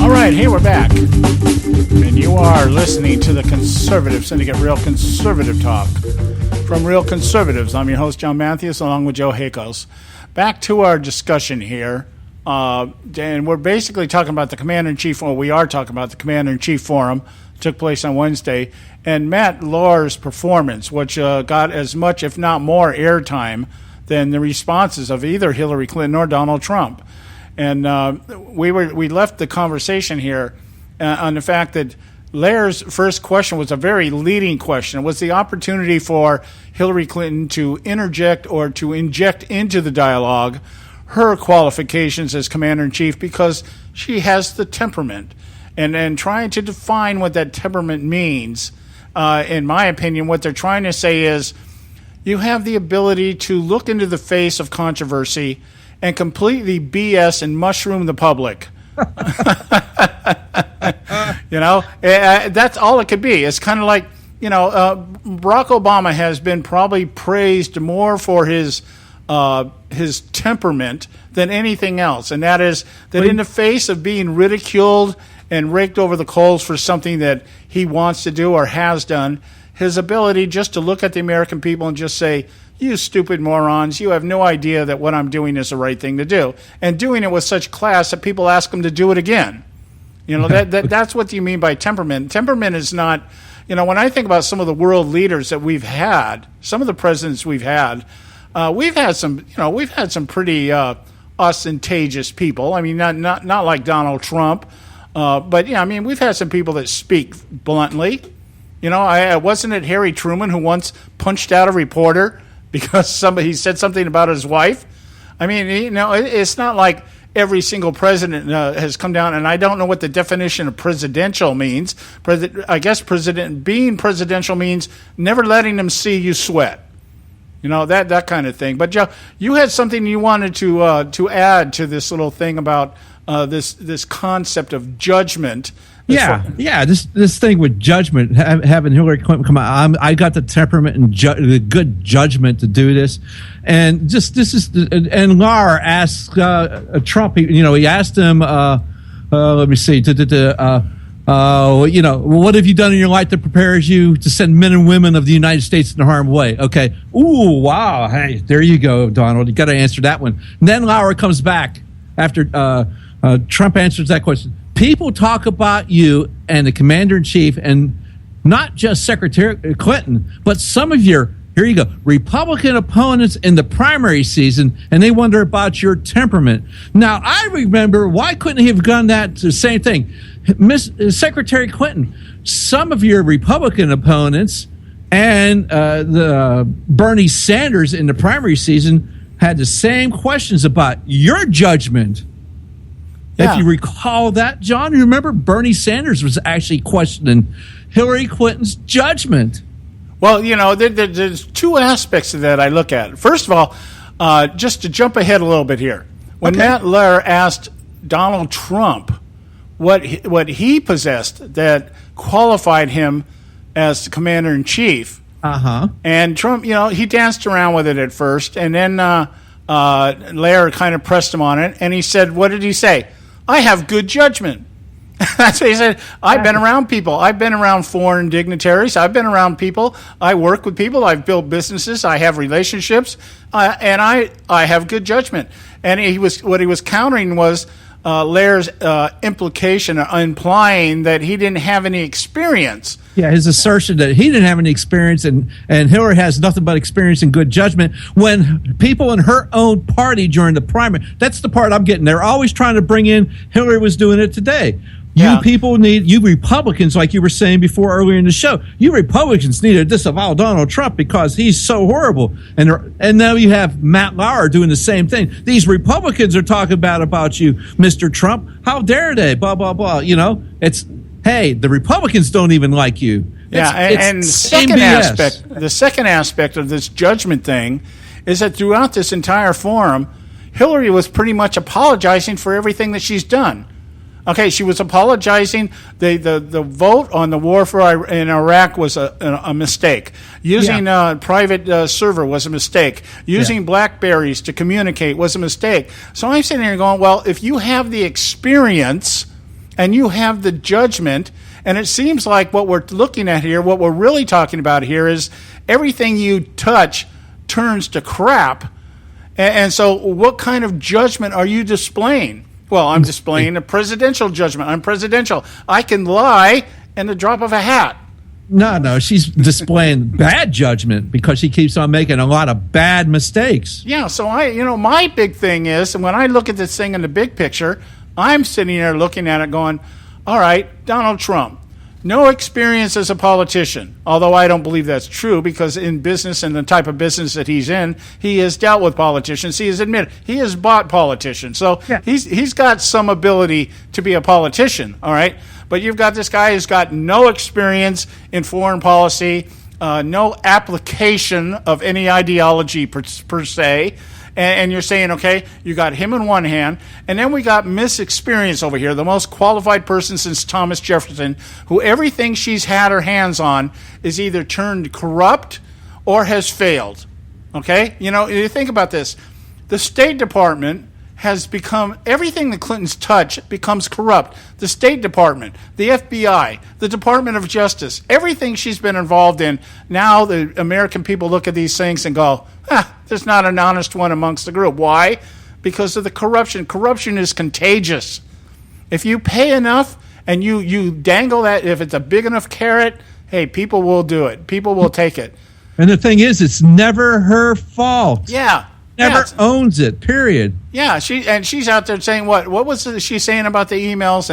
All right, hey, we're back. And you are listening to the Conservative Syndicate, Real Conservative Talk. From Real Conservatives, I'm your host, John Matthews, along with Joe Hakos. Back to our discussion here. And we're basically talking about the Commander-in-Chief, or we are talking about the Commander-in-Chief Forum. Took place on Wednesday. And Matt Laur's performance, which got as much, if not more, airtime than the responses of either Hillary Clinton or Donald Trump. And we left the conversation here on the fact that Lair's first question was a very leading question. It was the opportunity for Hillary Clinton to interject or to inject into the dialogue her qualifications as Commander-in-Chief because she has the temperament. And trying to define what that temperament means, in my opinion, what they're trying to say is you have the ability to look into the face of controversy and completely BS and mushroom the public. You know, that's all it could be. It's kind of like, you know, Barack Obama has been probably praised more for his temperament than anything else, and that is that in the face of being ridiculed and raked over the coals for something that he wants to do or has done, his ability just to look at the American people and just say, "You stupid morons, you have no idea that what I'm doing is the right thing to do," and doing it with such class that people ask him to do it again. You know, that's what you mean by temperament. Temperament is not, you know, when I think about some of the world leaders that we've had, some of the presidents we've had some pretty ostentatious people. I mean, not like Donald Trump, but yeah, I mean, we've had some people that speak bluntly. You know, wasn't it Harry Truman who once punched out a reporter because somebody said something about his wife? I mean, you know, it's not like every single president has come down, and I don't know what the definition of presidential means. I guess being presidential means never letting them see you sweat. You know, that kind of thing. But Joe, you had something you wanted to add to this little thing about this concept of judgment. This thing with judgment, having Hillary Clinton come out, I got the temperament and the good judgment to do this, and and Laura asked Trump. He asked him, let me see, what have you done in your life that prepares you to send men and women of the United States in harm's way? Okay. Ooh, wow. Hey, there you go, Donald. You got to answer that one. And then Laura comes back after Trump answers that question. people talk about you and the commander-in-chief, and not just Secretary Clinton, but some of your, here you go, Republican opponents in the primary season, and they wonder about your temperament. Now, I remember, why couldn't he have done that, the same thing? Secretary Clinton, some of your Republican opponents and the Bernie Sanders in the primary season had the same questions about your judgment. Yeah. If you recall that, John, you remember Bernie Sanders was actually questioning Hillary Clinton's judgment. Well, there's two aspects of that I look at. First of all, just to jump ahead a little bit here, when Matt Lauer asked Donald Trump what he possessed that qualified him as the commander-in-chief, and Trump, he danced around with it at first, and then Lauer kind of pressed him on it, and he said, what did he say? I have good judgment. That's what he said. I've been around people. I've been around foreign dignitaries. I've been around people. I work with people. I've built businesses. I have relationships, and I have good judgment. And what he was countering was Lauer's implication, or implying that he didn't have any experience. Yeah, his assertion that he didn't have any experience and Hillary has nothing but experience and good judgment, when people in her own party during the primary, that's the part I'm getting. They're always trying to bring in Hillary was doing it today. You people you Republicans, like you were saying before earlier in the show, you Republicans need to disavow Donald Trump because he's so horrible. And now you have Matt Lauer doing the same thing. These Republicans are talking about you, Mr. Trump. How dare they? Blah, blah, blah. Hey, the Republicans don't even like you. And the second aspect of this judgment thing is that throughout this entire forum, Hillary was pretty much apologizing for everything that she's done. Okay, she was apologizing. The vote on the war in Iraq was a mistake. Using a private server was a mistake. Using Blackberries to communicate was a mistake. So I'm sitting here going, well, if you have the experience and you have the judgment, and it seems like what we're looking at here, what we're really talking about here is everything you touch turns to crap. And so what kind of judgment are you displaying? Well, I'm displaying a presidential judgment. I'm presidential. I can lie in the drop of a hat. No, she's displaying bad judgment because she keeps on making a lot of bad mistakes. Yeah, so my big thing is, and when I look at this thing in the big picture, I'm sitting there looking at it going, all right, Donald Trump, no experience as a politician, although I don't believe that's true because in business and the type of business that he's in, he has dealt with politicians. He has admitted he has bought politicians. So he's got some ability to be a politician, all right? But you've got this guy who's got no experience in foreign policy, no application of any ideology per se. And you're saying, okay, you got him in one hand, and then we got Miss Experience over here, the most qualified person since Thomas Jefferson, who everything she's had her hands on is either turned corrupt or has failed. Okay? You think about this. The State Department has become, everything the Clintons touch becomes corrupt. The State Department, the FBI, the Department of Justice, everything she's been involved in, now the American people look at these things and go, there's not an honest one amongst the group. Why? Because of the corruption. Corruption is contagious. If you pay enough and you dangle that, if it's a big enough carrot, hey, people will do it. People will take it. And the thing is, it's never her fault. Yeah. Never owns it, period. Yeah, she's out there saying what was she saying about the emails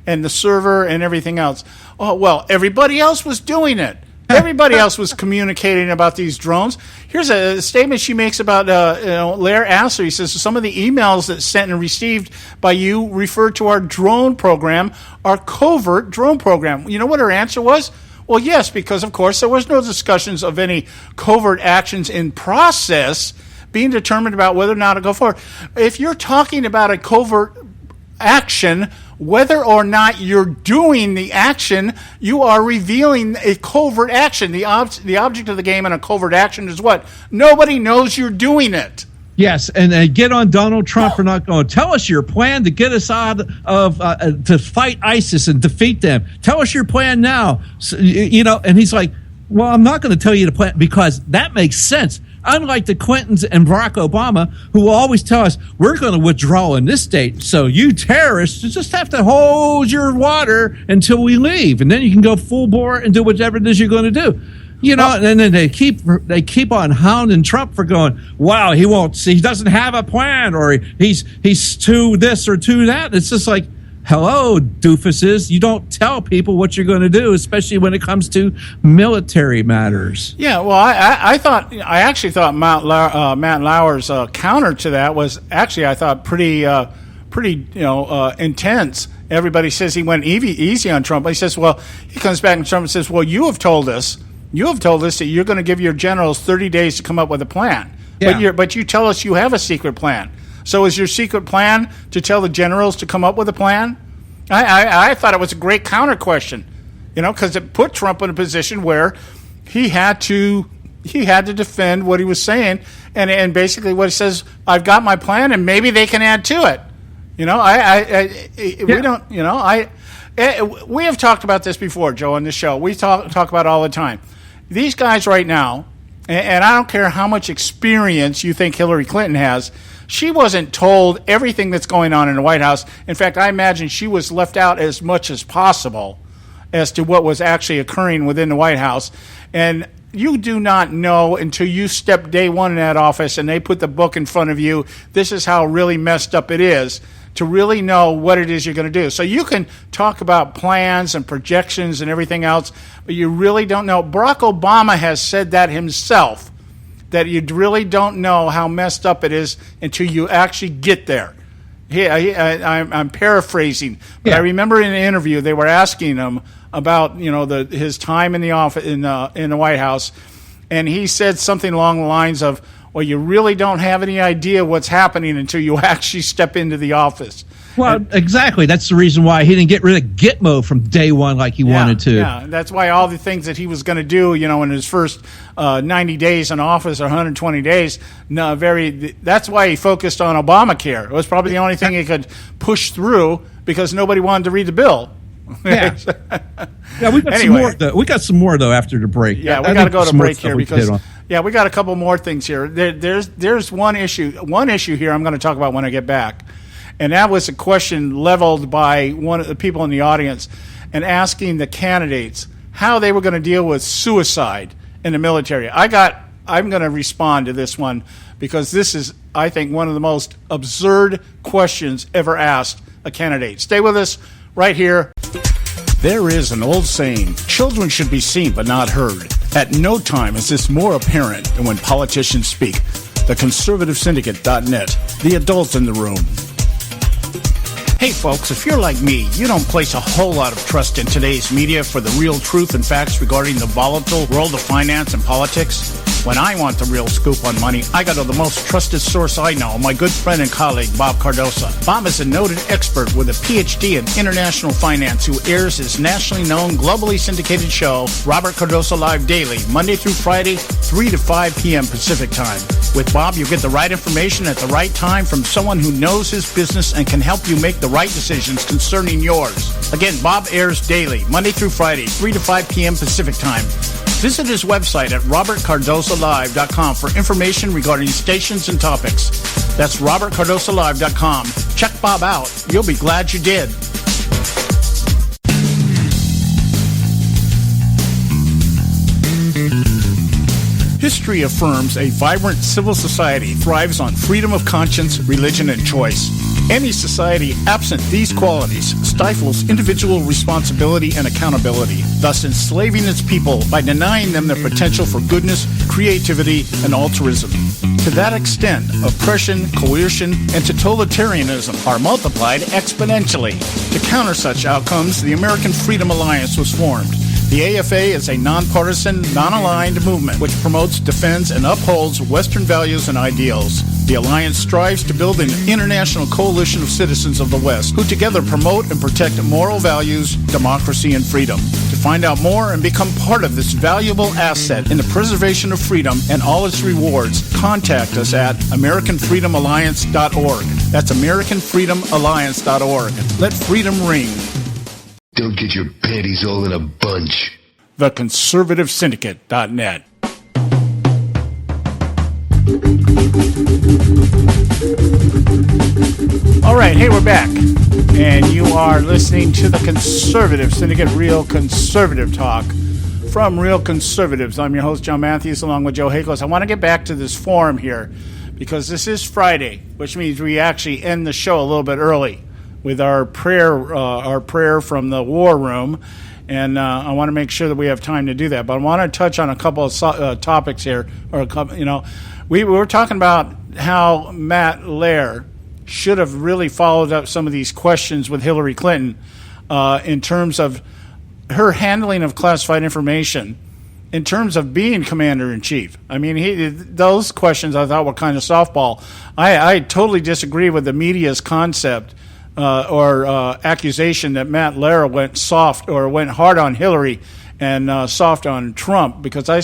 and the server and everything else? Oh, well, everybody else was doing it. Everybody else was communicating about these drones. Here's a statement she makes about Lair Asser. He says, some of the emails that sent and received by you refer to our drone program, our covert drone program. You know what her answer was? Well, yes, because, of course, there was no discussions of any covert actions in process being determined about whether or not to go forward. If you're talking about a covert action, whether or not you're doing the action, you are revealing a covert action. The object of the game in a covert action is what? Nobody knows you're doing it. Yes, and get on Donald Trump for not going, tell us your plan to get us out of, to fight ISIS and defeat them. Tell us your plan now. So, and he's like, well, I'm not going to tell you the plan because that makes sense. Unlike the Clintons and Barack Obama, who will always tell us, we're going to withdraw in this state. So you terrorists just have to hold your water until we leave. And then you can go full bore and do whatever it is you're going to do. You know, and then they keep on hounding Trump for going, wow, he doesn't have a plan, or he's too this or too that. It's just like, hello, doofuses. You don't tell people what you're going to do, especially when it comes to military matters. Yeah, well, I actually thought Matt Lauer's counter to that was actually, I thought, pretty intense. Everybody says he went easy on Trump. He says, well, he comes back and Trump says, well, you have told us that you're going to give your generals 30 days to come up with a plan. Yeah. But you tell us you have a secret plan. So is your secret plan to tell the generals to come up with a plan? I thought it was a great counter question, because it put Trump in a position where he had to defend what he was saying, and basically what he says, I've got my plan, and maybe they can add to it. We have talked about this before, Joe, on this show. We talk about it all the time. These guys right now, and I don't care how much experience you think Hillary Clinton has, she wasn't told everything that's going on in the White House. In fact, I imagine she was left out as much as possible as to what was actually occurring within the White House. And you do not know until you step day one in that office and they put the book in front of you, this is how really messed up it is, to really know what it is you're going to do. So you can talk about plans and projections and everything else, but you really don't know. Barack Obama has said that himself, that you really don't know how messed up it is until you actually get there. I'm paraphrasing, but I remember in an interview they were asking him about his time in the office in the White House, and he said something along the lines of, well, you really don't have any idea what's happening until you actually step into the office. Well, exactly. That's the reason why he didn't get rid of Gitmo from day one like he wanted to. Yeah, that's why all the things that he was going to do, in his first 90 days in office or 120 days, that's why he focused on Obamacare. It was probably the only thing he could push through because nobody wanted to read the bill. Yeah, we got some more though. We got some more though after the break. Yeah, we got to go to break here because we got a couple more things here. There's one issue here I'm going to talk about when I get back, and that was a question leveled by one of the people in the audience, and asking the candidates how they were going to deal with suicide in the military. I'm going to respond to this one because this is, I think, one of the most absurd questions ever asked a candidate. Stay with us right here. There is an old saying, children should be seen but not heard. At no time is this more apparent than when politicians speak. The Conservative Syndicate.net, the adults in the room. Hey folks, if you're like me, you don't place a whole lot of trust in today's media for the real truth and facts regarding the volatile world of finance and politics. When I want the real scoop on money, I go to the most trusted source I know, my good friend and colleague, Bob Cardoso. Bob is a noted expert with a PhD in international finance who airs his nationally known, globally syndicated show, Robert Cardoso Live Daily, Monday through Friday, 3 to 5 p.m. Pacific Time. With Bob, you get the right information at the right time from someone who knows his business and can help you make the right decisions concerning yours. Again, Bob airs daily, Monday through Friday, 3 to 5 p.m. Pacific Time. Visit his website at robertcardosolive.com for information regarding stations and topics. That's robertcardosolive.com. Check Bob out. You'll be glad you did. History affirms a vibrant civil society thrives on freedom of conscience, religion, and choice. Any society absent these qualities stifles individual responsibility and accountability, thus enslaving its people by denying them their potential for goodness, creativity, and altruism. To that extent, oppression, coercion, and totalitarianism are multiplied exponentially. To counter such outcomes, the American Freedom Alliance was formed. The AFA is a nonpartisan, non-aligned movement which promotes, defends, and upholds Western values and ideals. The Alliance strives to build an international coalition of citizens of the West who together promote and protect moral values, democracy, and freedom. To find out more and become part of this valuable asset in the preservation of freedom and all its rewards, contact us at AmericanFreedomAlliance.org. That's AmericanFreedomAlliance.org. Let freedom ring. Don't get your panties all in a bunch. TheConservativeSyndicate.net. All right, hey, we're back. And you are listening to the Conservative Syndicate, Real Conservative Talk from Real Conservatives. I'm your host, John Matthews, along with Joe Hakos. I want to get back to this forum here because this is Friday, which means we actually end the show a little bit early with our prayer from the war room. And I want to make sure that we have time to do that. But I want to touch on a couple of topics here. We were talking about how Matt Lair should have really followed up some of these questions with Hillary Clinton in terms of her handling of classified information, in terms of being commander-in-chief. I mean, those questions I thought were kind of softball. I totally disagree with the media's concept or accusation that Matt Lair went soft or went hard on Hillary and soft on Trump, because I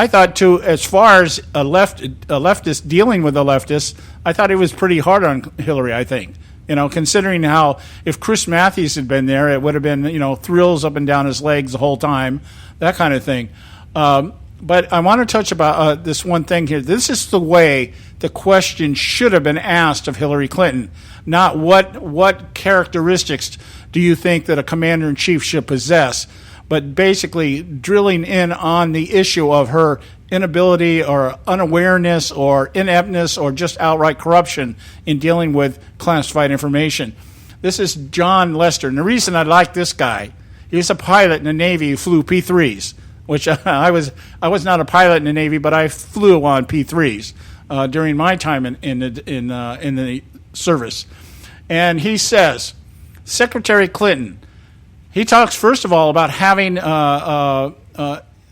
thought too, as far as a leftist dealing with a leftist, I thought he was pretty hard on Hillary, I think. Considering how if Chris Matthews had been there, it would have been, thrills up and down his legs the whole time, that kind of thing. But I want to touch about this one thing here. This is the way the question should have been asked of Hillary Clinton, not what characteristics do you think that a commander-in-chief should possess, but basically drilling in on the issue of her inability or unawareness or ineptness or just outright corruption in dealing with classified information. This is John Lester. And the reason I like this guy, he was a pilot in the Navy who flew P-3s, which I was not a pilot in the Navy, but I flew on P-3s during my time in the service. And he says, Secretary Clinton, he talks, first of all, about having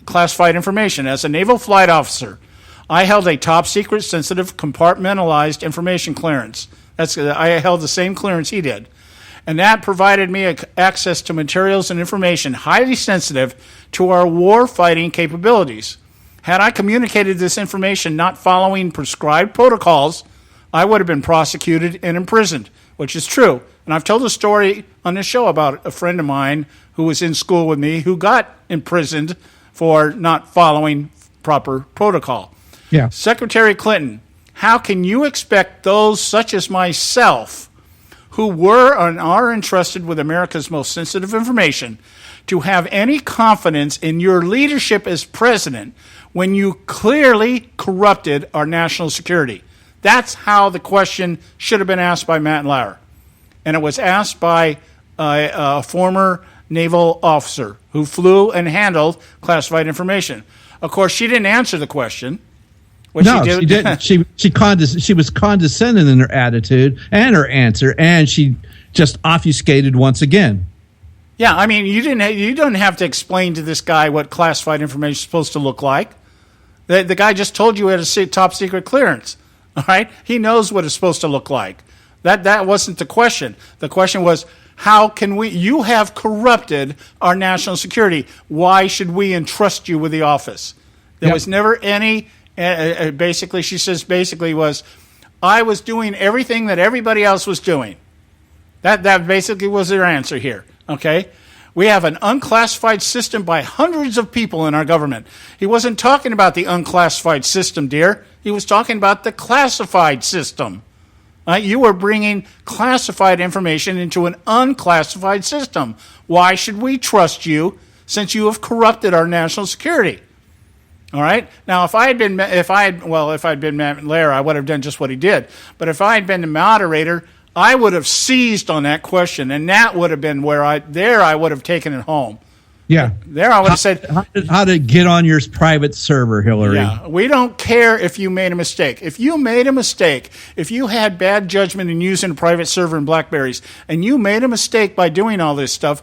classified information. As a naval flight officer, I held a top-secret, sensitive, compartmentalized information clearance. I held the same clearance he did. And that provided me access to materials and information highly sensitive to our war-fighting capabilities. Had I communicated this information not following prescribed protocols, I would have been prosecuted and imprisoned, which is true. And I've told a story on this show about a friend of mine who was in school with me who got imprisoned for not following proper protocol. Yeah. Secretary Clinton, how can you expect those such as myself who were and are entrusted with America's most sensitive information to have any confidence in your leadership as president when you clearly corrupted our national security? That's how the question should have been asked by Matt Lauer. And it was asked by a former naval officer who flew and handled classified information. Of course, she didn't answer the question. No, she didn't. She was condescending in her attitude and her answer, and she just obfuscated once again. Yeah, I mean, you don't have to explain to this guy what classified information is supposed to look like. The guy just told you he had a top secret clearance. All right, he knows what it's supposed to look like. That wasn't the question. The question was, how can you have corrupted our national security. Why should we entrust you with the office? There was never any, basically, she says, was, I was doing everything that everybody else was doing. That basically was their answer here, okay? We have an unclassified system by hundreds of people in our government. He wasn't talking about the unclassified system, dear. He was talking about the classified system. You were bringing classified information into an unclassified system. Why should we trust you since you have corrupted our national security? All right. Now, if I had been Matt Lair, I would have done just what he did. But if I had been the moderator, I would have seized on that question, and that would have been where I would have taken it home. Yeah. There I would have said, how to get on your private server, Hillary. Yeah. We don't care if you made a mistake. If you made a mistake, if you had bad judgment in using a private server in BlackBerries, and you made a mistake by doing all this stuff,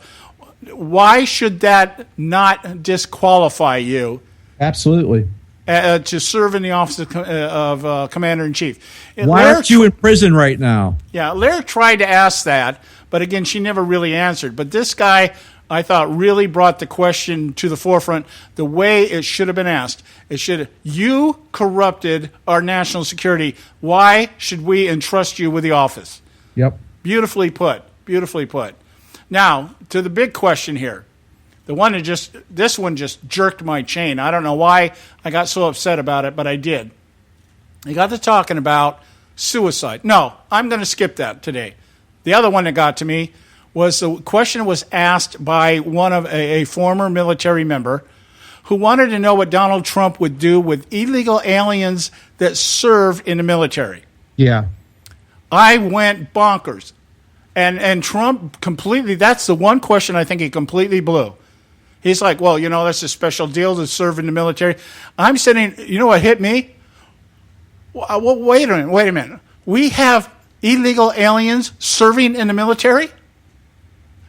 why should that not disqualify you? Absolutely. To serve in the office of Commander-in-Chief. Why aren't you in prison right now? Yeah, Lair tried to ask that, but again, she never really answered. But this guy, I thought, really brought the question to the forefront the way it should have been asked. You corrupted our national security. Why should we entrust you with the office? Yep. Beautifully put. Beautifully put. Now, to the big question here. This one just jerked my chain. I don't know why I got so upset about it, but I did. They got to talking about suicide. No, I'm going to skip that today. The other one that got to me was the question was asked by one of a former military member who wanted to know what Donald Trump would do with illegal aliens that served in the military. Yeah. I went bonkers. And Trump completely, that's the one question I think he completely blew. He's like, well, that's a special deal to serve in the military. I'm sitting, what hit me? Well, wait a minute. We have illegal aliens serving in the military?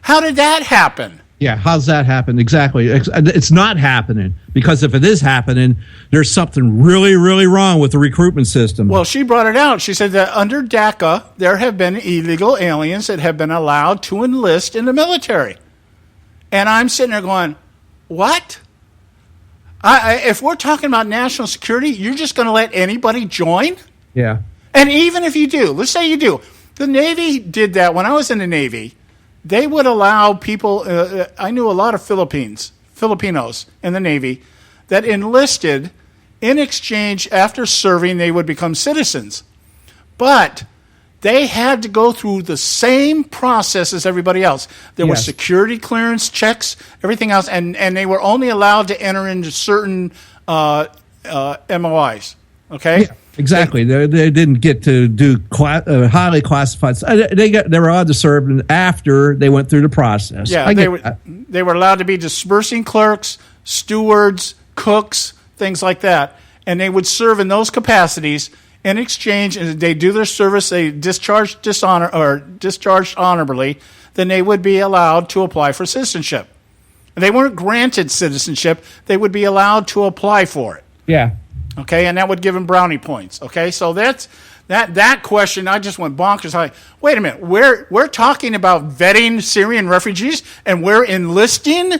How did that happen? Yeah, how's that happen? Exactly. It's not happening, because if it is happening, there's something really, really wrong with the recruitment system. Well, she brought it out. She said that under DACA, there have been illegal aliens that have been allowed to enlist in the military. And I'm sitting there going, what? If we're talking about national security, you're just going to let anybody join? Yeah. And even if you do, let's say you do. The Navy did that. When I was in the Navy, they would allow people, I knew a lot of Filipinos in the Navy that enlisted in exchange. After serving, they would become citizens. But they had to go through the same process as everybody else. There were security clearance checks, everything else, and they were only allowed to enter into certain MOIs. Okay? Yeah, exactly. They didn't get to do highly classified. They were allowed to serve after they went through the process. Yeah, they were allowed to be dispersing clerks, stewards, cooks, things like that, and they would serve in those capacities. In exchange, and they do their service, they discharged honorably, then they would be allowed to apply for citizenship. And they weren't granted citizenship; they would be allowed to apply for it. Yeah. Okay, and that would give them brownie points. Okay, so that's that question. I just went bonkers. Like, wait a minute, we're talking about vetting Syrian refugees, and we're enlisting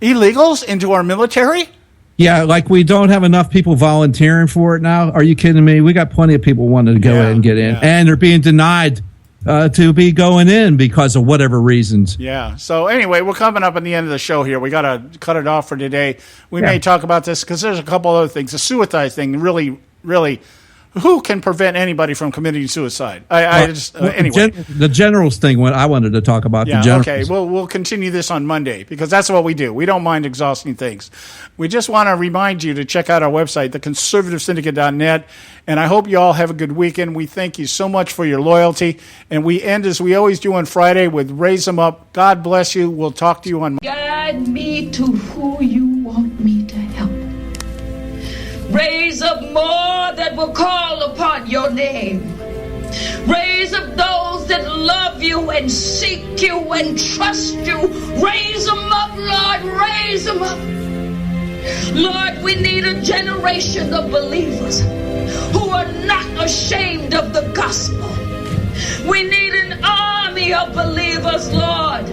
illegals into our military. Yeah, like we don't have enough people volunteering for it now. Are you kidding me? We got plenty of people wanting to go in and get in, and they're being denied to be going in because of whatever reasons. Yeah. So anyway, we're coming up on the end of the show here. We got to cut it off for today. We may talk about this because there's a couple other things. The suicide thing really, really. Who can prevent anybody from committing suicide? Anyway. The generals thing, I wanted to talk about the generals. Okay, we'll continue this on Monday because that's what we do. We don't mind exhausting things. We just want to remind you to check out our website, theconservativesyndicate.net, and I hope you all have a good weekend. We thank you so much for your loyalty, and we end as we always do on Friday with Raise 'em Up. God bless you. We'll talk to you on Monday. Guide me to who you want me to help. Raise up more that will call upon your name. Raise up those that love you and seek you and trust you. Raise them up, Lord, raise them up. Lord, we need a generation of believers who are not ashamed of the gospel. We need an army of believers, Lord,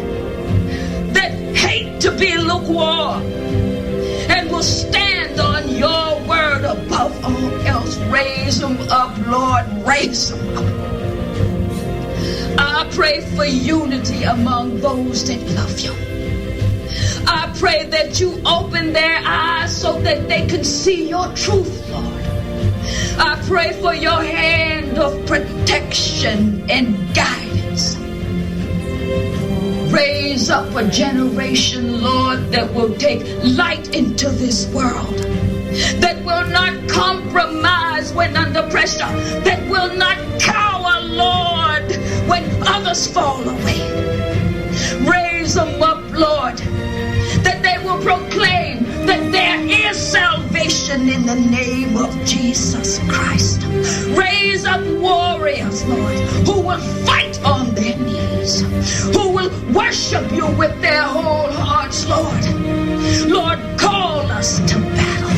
that hate to be lukewarm and will stand on your word above all else. Raise them up, Lord, raise them up. I pray for unity among those that love you. I pray that you open their eyes so that they can see your truth, Lord. I pray for your hand of protection and guidance. Raise up a generation, Lord, that will take light into this world, that will not compromise when under pressure, that will not cower, Lord, when others fall away. Raise them up, Lord, that they will proclaim that there is salvation in the name of Jesus Christ. Raise up warriors, Lord, who will fight on their knees, who will worship you with their whole hearts, Lord. Lord, call us to battle,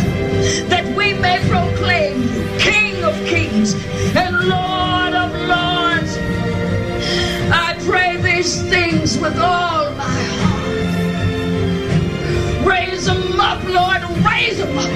that we may proclaim you King of kings and Lord of lords. I pray these things with all my heart. Raise them up, Lord, raise them up.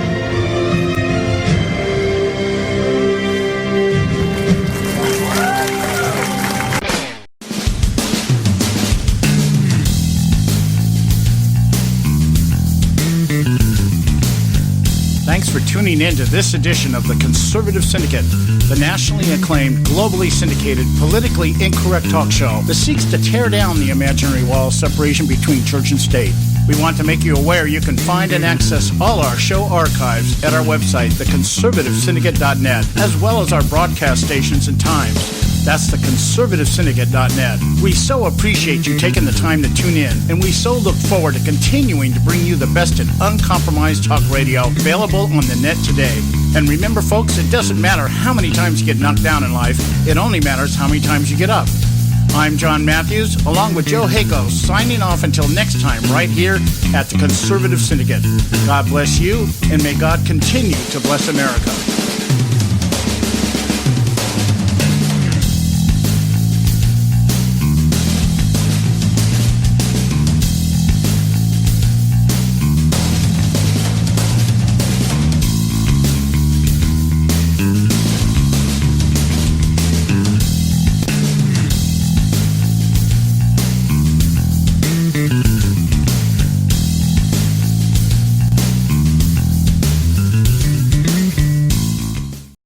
Thanks for tuning in to this edition of the Conservative Syndicate, the nationally acclaimed, globally syndicated, politically incorrect talk show that seeks to tear down the imaginary wall of separation between church and state. We want to make you aware you can find and access all our show archives at our website, theconservativesyndicate.net, as well as our broadcast stations and times. That's theconservativesyndicate.net. We so appreciate you taking the time to tune in, and we so look forward to continuing to bring you the best in uncompromised talk radio available on the net today. And remember, folks, it doesn't matter how many times you get knocked down in life. It only matters how many times you get up. I'm John Matthews, along with Joe Hako, signing off until next time right here at the Conservative Syndicate. God bless you, and may God continue to bless America.